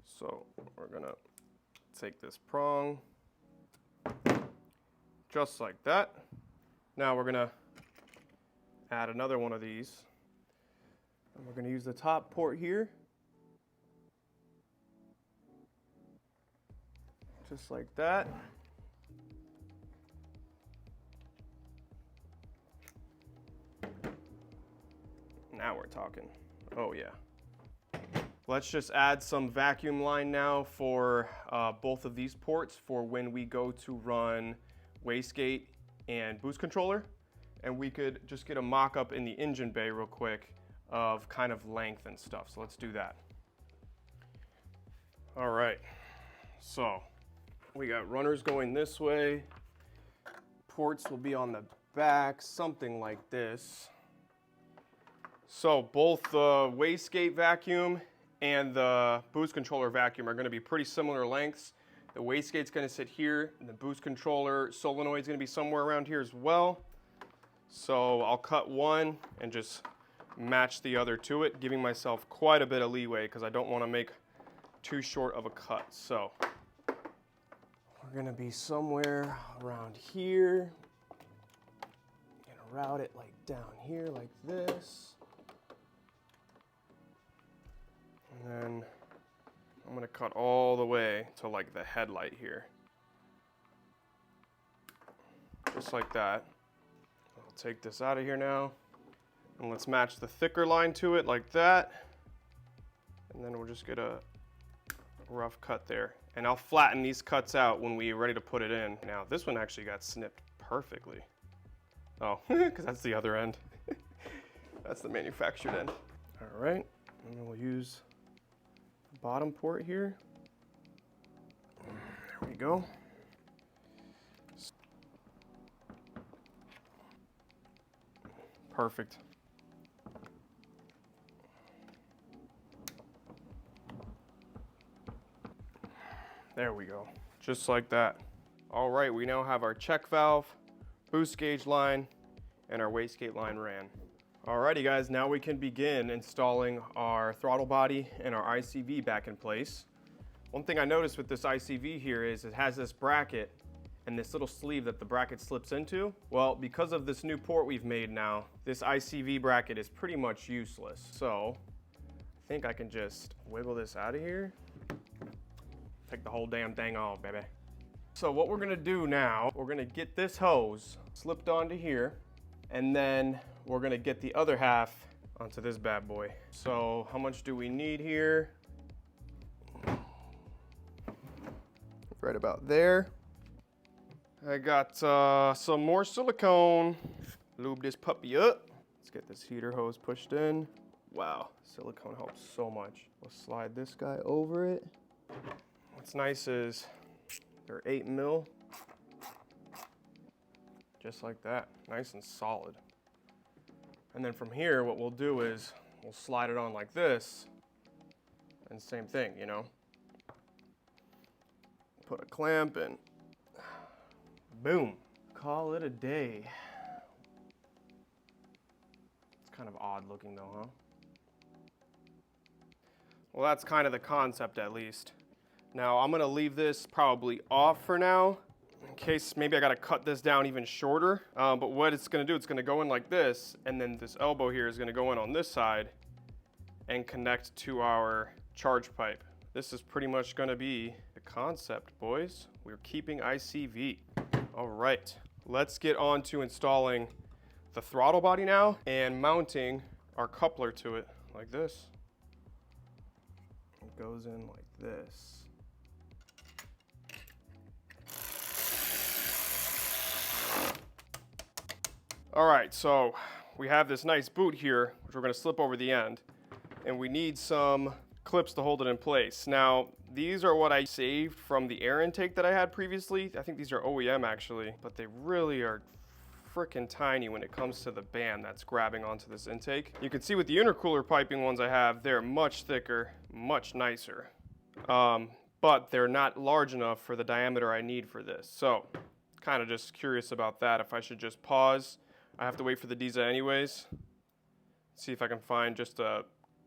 So we're gonna take this prong, just like that. Now we're gonna add another one of these. And we're gonna use the top port here. Just like that. Now we're talking. Oh yeah. Let's just add some vacuum line now for both of these ports for when we go to run wastegate and boost controller. And we could just get a mock-up in the engine bay real quick of kind of length and stuff. So let's do that. All right, so We got runners going this way. Ports will be on the back, something like this. So both the wastegate vacuum and the boost controller vacuum are going to be pretty similar lengths. The wastegate's going to sit here, and the boost controller solenoid is going to be somewhere around here as well. So I'll cut one and just match the other to it, giving myself quite a bit of leeway because I don't want to make too short of a cut. So we're going to be somewhere around here. I'm going to route it like down here like this. And then I'm going to cut all the way to like the headlight here. Just like that. I'll take this out of here now. And let's match the thicker line to it like that. And then we'll just get a rough cut there. And I'll flatten these cuts out when we're ready to put it in. Now this one actually got snipped perfectly. Oh, because that's the other end. That's the manufactured end. All right, and then we'll use the bottom port here. There we go. Perfect. There we go, just like that. All right, we now have our check valve, boost gauge line, and our wastegate line ran. Alrighty guys, now we can begin installing our throttle body and our ICV back in place. One thing I noticed with this ICV here is it has this bracket and this little sleeve that the bracket slips into. Well, because of this new port we've made now, this ICV bracket is pretty much useless. So I think I can just wiggle this out of here. Take the whole damn thing off, baby. So what we're gonna do now, we're gonna get this hose slipped onto here, and then we're gonna get the other half onto this bad boy. So how much do we need here? Right about there. I got some more silicone. Lube this puppy up. Let's get this heater hose pushed in. Wow, silicone helps so much. We'll slide this guy over it. What's nice is they're 8 mil, just like that, nice and solid. And then from here, what we'll do is we'll slide it on like this, and same thing, you know. Put a clamp and boom, call it a day. It's kind of odd looking though, huh? Well, that's kind of the concept at least. Now I'm gonna leave this probably off for now in case maybe I gotta cut this down even shorter. But what it's gonna do, it's gonna go in like this, and then this elbow here is gonna go in on this side and connect to our charge pipe. This is pretty much gonna be the concept, boys. We're keeping ICV. All right, let's get on to installing the throttle body now and mounting our coupler to it like this. It goes in like this. All right, so we have this nice boot here, which we're gonna slip over the end, and we need some clips to hold it in place. Now, these are what I saved from the air intake that I had previously. I think these are OEM actually, but they really are freaking tiny when it comes to the band that's grabbing onto this intake. You can see with the intercooler piping ones I have, they're much thicker, much nicer. But they're not large enough for the diameter I need for this. So, kind of just curious about that, if I should just pause. I have to wait for the DISA anyways. See if I can find just a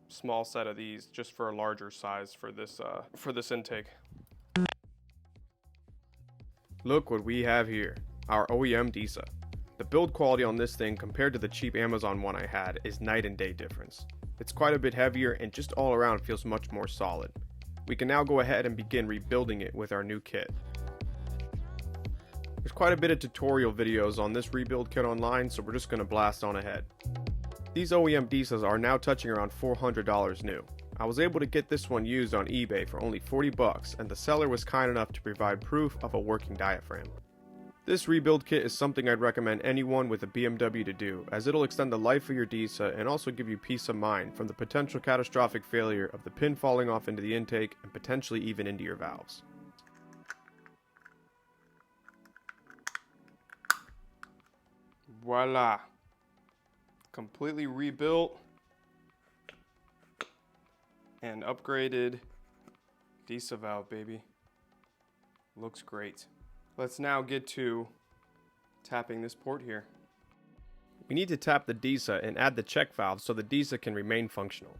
small set of these just for a larger size for this intake. Look what we have here, our OEM DISA. The build quality on this thing compared to the cheap Amazon one I had is night and day difference. It's quite a bit heavier and just all around feels much more solid. We can now go ahead and begin rebuilding it with our new kit. There's quite a bit of tutorial videos on this rebuild kit online, so we're just going to blast on ahead. These OEM DISAs are now touching around $400 new. I was able to get this one used on eBay for only 40 bucks, and the seller was kind enough to provide proof of a working diaphragm. This rebuild kit is something I'd recommend anyone with a BMW to do, as it'll extend the life of your DISA and also give you peace of mind from the potential catastrophic failure of the pin falling off into the intake and potentially even into your valves. Voila. Completely rebuilt and upgraded DISA valve, baby. Looks great. Let's now get to tapping this port here. We need to tap the DISA and add the check valve so the DISA can remain functional.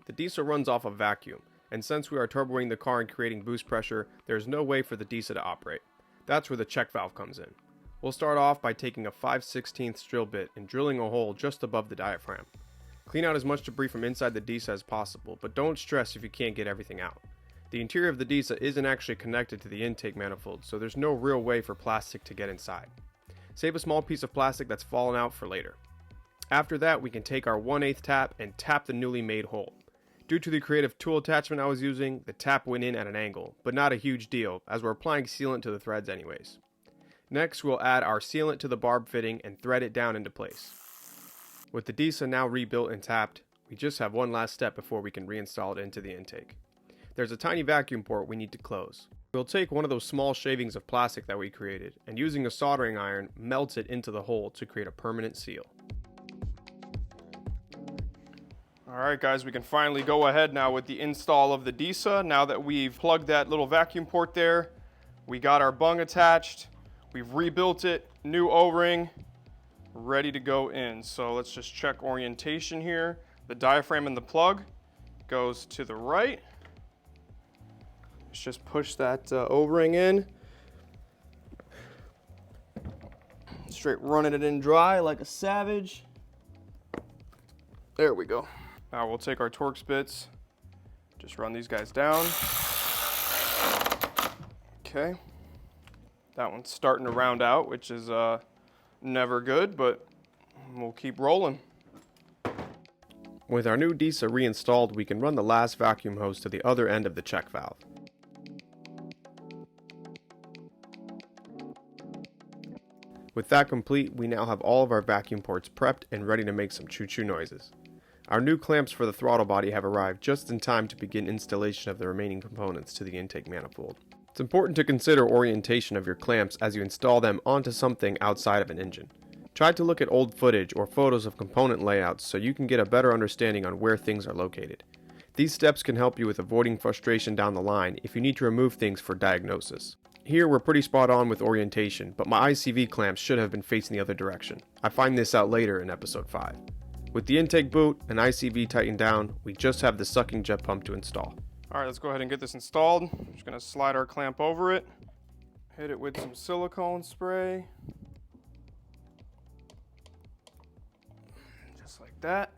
The DISA runs off of vacuum, and since we are turboing the car and creating boost pressure, there's no way for the DISA to operate. That's where the check valve comes in. We'll start off by taking a 5/16 drill bit and drilling a hole just above the diaphragm. Clean out as much debris from inside the DISA as possible, but don't stress if you can't get everything out. The interior of the DISA isn't actually connected to the intake manifold, so there's no real way for plastic to get inside. Save a small piece of plastic that's fallen out for later. After that, we can take our 1/8 tap and tap the newly made hole. Due to the creative tool attachment I was using, the tap went in at an angle, but not a huge deal as we're applying sealant to the threads anyways. Next, we'll add our sealant to the barb fitting and thread it down into place. With the DISA now rebuilt and tapped, we just have one last step before we can reinstall it into the intake. There's a tiny vacuum port we need to close. We'll take one of those small shavings of plastic that we created and using a soldering iron, melt it into the hole to create a permanent seal. Alright guys, we can finally go ahead now with the install of the DISA. Now that we've plugged that little vacuum port there, we got our bung attached, we've rebuilt it, new O-ring, ready to go in. So let's just check orientation here. The diaphragm and the plug goes to the right. Let's just push that O-ring in. Straight running it in dry like a savage. There we go. Now we'll take our Torx bits, just run these guys down. Okay. That one's starting to round out, which is never good, but we'll keep rolling. With our new DISA reinstalled, we can run the last vacuum hose to the other end of the check valve. With that complete, we now have all of our vacuum ports prepped and ready to make some choo-choo noises. Our new clamps for the throttle body have arrived just in time to begin installation of the remaining components to the intake manifold. It's important to consider orientation of your clamps as you install them onto something outside of an engine. Try to look at old footage or photos of component layouts so you can get a better understanding on where things are located. These steps can help you with avoiding frustration down the line if you need to remove things for diagnosis. Here we're pretty spot on with orientation, but my ICV clamps should have been facing the other direction. I find this out later in episode 5. With the intake boot and ICV tightened down, we just have the sucking jet pump to install. Alright, let's go ahead and get this installed. I'm just going to slide our clamp over it, hit it with some silicone spray. Just like that.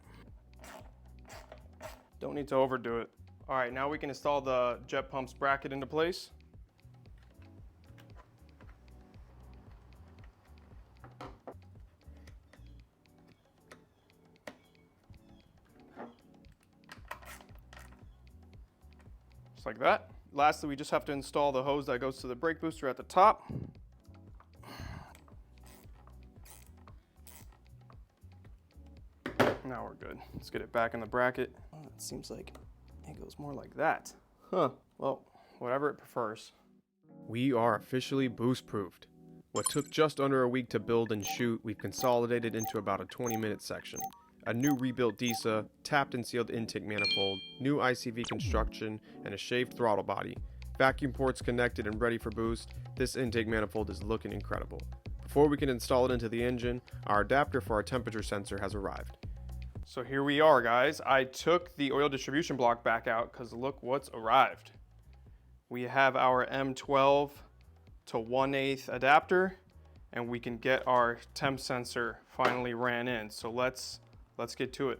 Don't need to overdo it. Alright, now we can install the jet pump's bracket into place. Like that. Lastly, we just have to install the hose that goes to the brake booster at the top. Now we're good. Let's get it back in the bracket. Oh, it seems like it goes more like that. Huh. Well, whatever it prefers. We are officially boost-proofed. What took just under a week to build and shoot, we've consolidated into about a 20-minute section. A new rebuilt DISA, tapped and sealed intake manifold, new ICV construction, and a shaved throttle body. Vacuum ports connected and ready for boost. This intake manifold is looking incredible. Before we can install it into the engine, our adapter for our temperature sensor has arrived. So here we are, guys. I took the oil distribution block back out because look what's arrived. We have our M12 to 1/8 adapter, and we can get our temp sensor finally ran in. So let's get to it.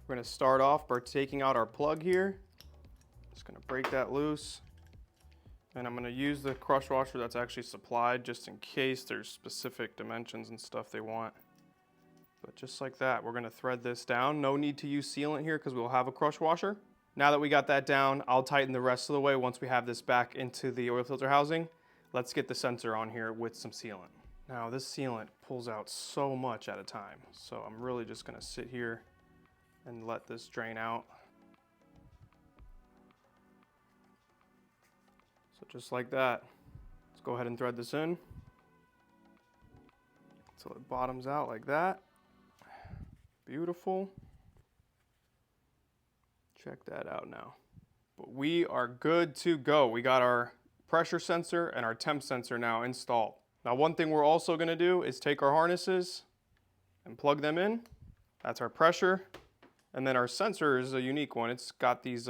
We're gonna start off by taking out our plug here. Just gonna break that loose. And I'm gonna use the crush washer that's actually supplied just in case there's specific dimensions and stuff they want. But just like that, we're gonna thread this down. No need to use sealant here because we'll have a crush washer. Now that we got that down, I'll tighten the rest of the way once we have this back into the oil filter housing. Let's get the sensor on here with some sealant. Now this sealant pulls out so much at a time, so I'm really just gonna sit here and let this drain out. So just like that, let's go ahead and thread this in. until it bottoms out like that. Beautiful. Check that out now. But we are good to go. We got our pressure sensor and our temp sensor now installed. Now, one thing we're also going to do is take our harnesses and plug them in. That's our pressure. And then our sensor is a unique one. It's got these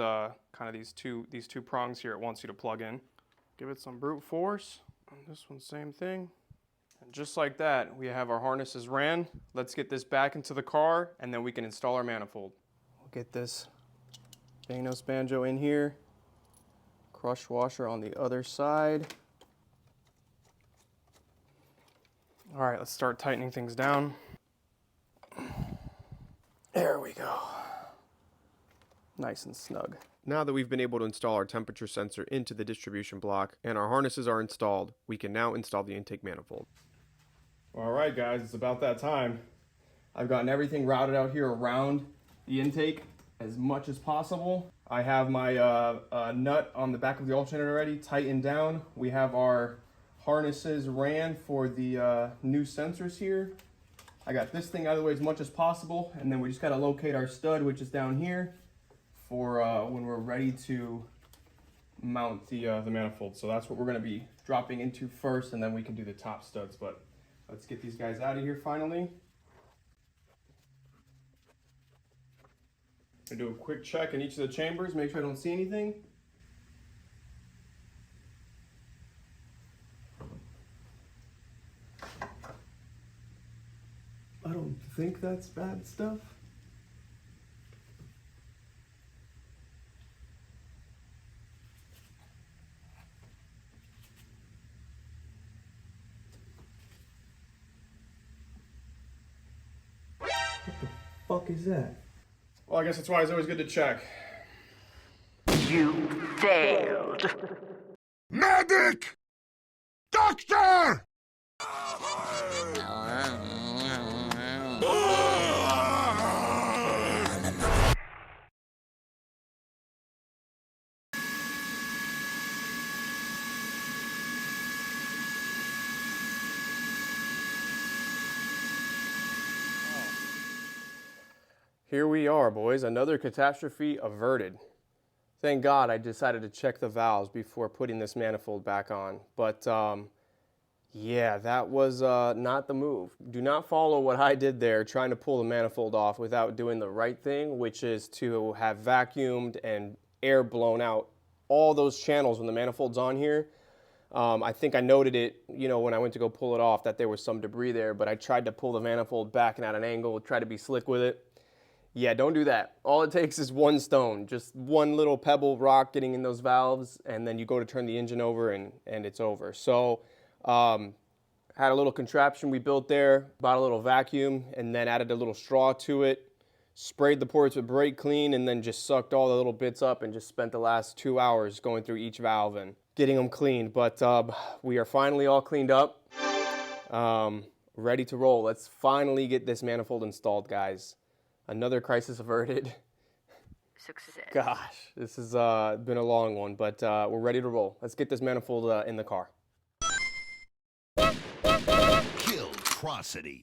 these two prongs here it wants you to plug in. Give it some brute force. And this one, same thing. And just like that, we have our harnesses ran. Let's get this back into the car, and then we can install our manifold. We'll get this Vanos Banjo in here. Crush washer on the other side. All right, let's start tightening things down. There we go. Nice and snug. Now that we've been able to install our temperature sensor into the distribution block and our harnesses are installed, we can now install the intake manifold. All right, guys, it's about that time. I've gotten everything routed out here around the intake as much as possible. I have my nut on the back of the alternator already tightened down. We have our harnesses ran for the new sensors here. I got this thing out of the way as much as possible, and then we just got to locate our stud, which is down here, for when we're ready to mount the manifold. So that's what we're going to be dropping into first, and then we can do the top studs. But let's get these guys out of here finally. I do a quick check in each of the chambers, make sure I don't see anything. I don't think that's bad stuff. What the fuck is that? Well, I guess that's why it's always good to check. You failed. Medic! Doctor! Here we are, boys. Another catastrophe averted. Thank God I decided to check the valves before putting this manifold back on. But yeah, that was not the move. Do not follow what I did there, trying to pull the manifold off without doing the right thing, which is to have vacuumed and air blown out all those channels when the manifold's on here. I think I noted it, you know, when I went to go pull it off, that there was some debris there, but I tried to pull the manifold back and at an angle, try to be slick with it. Yeah, don't do that. All it takes is one stone, just one little pebble rock getting in those valves, and then you go to turn the engine over and it's over. So had a little contraption we built there, bought a little vacuum, and then added a little straw to it, sprayed the ports with brake clean, and then just sucked all the little bits up and just spent the last 2 hours going through each valve and getting them cleaned. But we are finally all cleaned up, ready to roll. Let's finally get this manifold installed, guys. Another crisis averted. Success. Gosh, this has been a long one, but we're ready to roll. Let's get this manifold in the car. Killtrocity.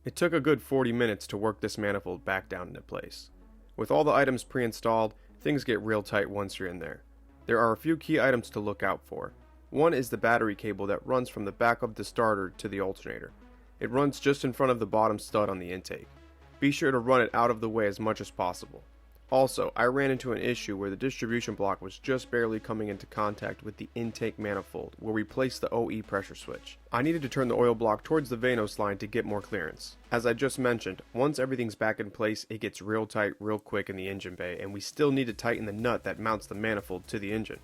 It took a good 40 minutes to work this manifold back down into place. With all the items pre-installed, things get real tight once you're in there. There are a few key items to look out for. One is the battery cable that runs from the back of the starter to the alternator. It runs just in front of the bottom stud on the intake. Be sure to run it out of the way as much as possible. Also, I ran into an issue where the distribution block was just barely coming into contact with the intake manifold where we placed the OE pressure switch. I needed to turn the oil block towards the Vanos line to get more clearance. As I just mentioned, once everything's back in place, it gets real tight real quick in the engine bay, and we still need to tighten the nut that mounts the manifold to the engine.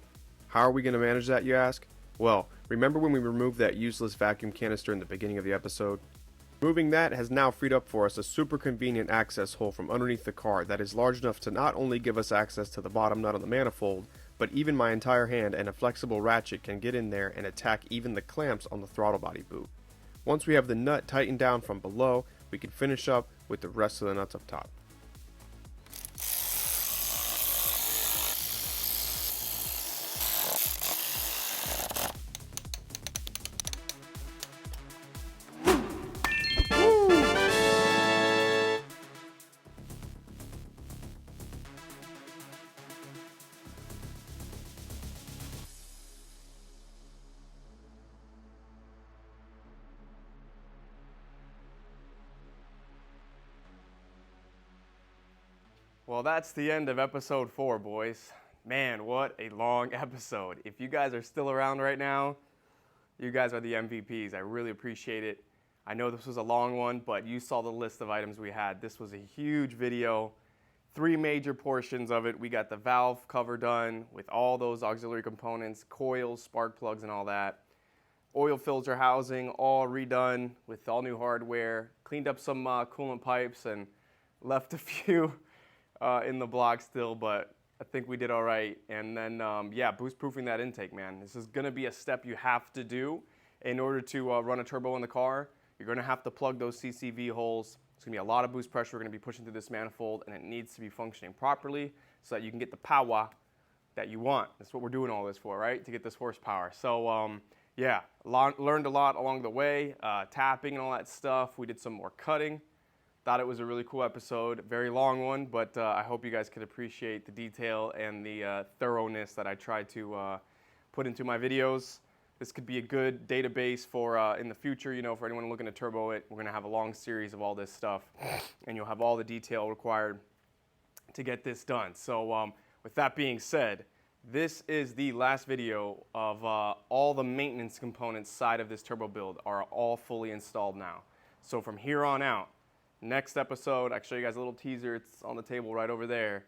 How are we going to manage that, you ask? Well, remember when we removed that useless vacuum canister in the beginning of the episode? Moving that has now freed up for us a super convenient access hole from underneath the car that is large enough to not only give us access to the bottom nut on the manifold, but even my entire hand and a flexible ratchet can get in there and attack even the clamps on the throttle body boot. Once we have the nut tightened down from below, we can finish up with the rest of the nuts up top. Well, that's the end of episode 4, boys. Man, what a long episode. If you guys are still around right now, you guys are the MVPs. I really appreciate it. I know this was a long one, but you saw the list of items we had. This was a huge video. 3 major portions of it. We got the valve cover done with all those auxiliary components, coils, spark plugs, and all that. Oil filter housing all redone with all new hardware. Cleaned up some coolant pipes and left a few in the block still, but I think we did all right. And then, yeah, boost proofing that intake, man. This is gonna be a step you have to do in order to run a turbo in the car. You're gonna have to plug those CCV holes. It's gonna be a lot of boost pressure we're gonna be pushing through this manifold, and it needs to be functioning properly so that you can get the power that you want. That's what we're doing all this for, right? To get this horsepower. So, yeah, learned a lot along the way, tapping and all that stuff. We did some more cutting. Thought it was a really cool episode, very long one, but I hope you guys could appreciate the detail and the thoroughness that I try to put into my videos. This could be a good database for in the future, you know, for anyone looking to turbo it. We're gonna have a long series of all this stuff, and you'll have all the detail required to get this done. So with that being said, this is the last video of all the maintenance components side of this turbo build are all fully installed now. So from here on out, next episode, I can show you guys a little teaser. It's on the table right over there.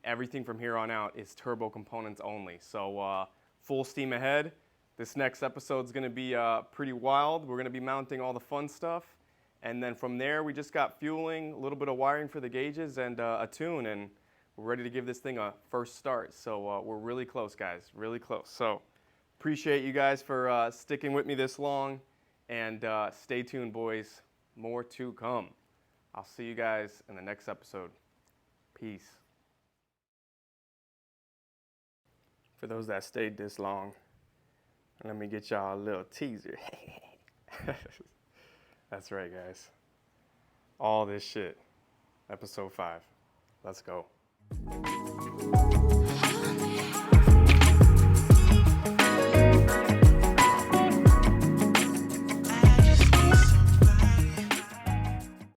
Everything from here on out is turbo components only. So full steam ahead. This next episode is going to be pretty wild. We're going to be mounting all the fun stuff. And then from there, we just got fueling, a little bit of wiring for the gauges, and a tune. And we're ready to give this thing a first start. So we're really close, guys, really close. So appreciate you guys for sticking with me this long. And stay tuned, boys. More to come. I'll see you guys in the next episode. Peace. For those that stayed this long, let me get y'all a little teaser. That's right, guys. All this shit. Episode 5. Let's go.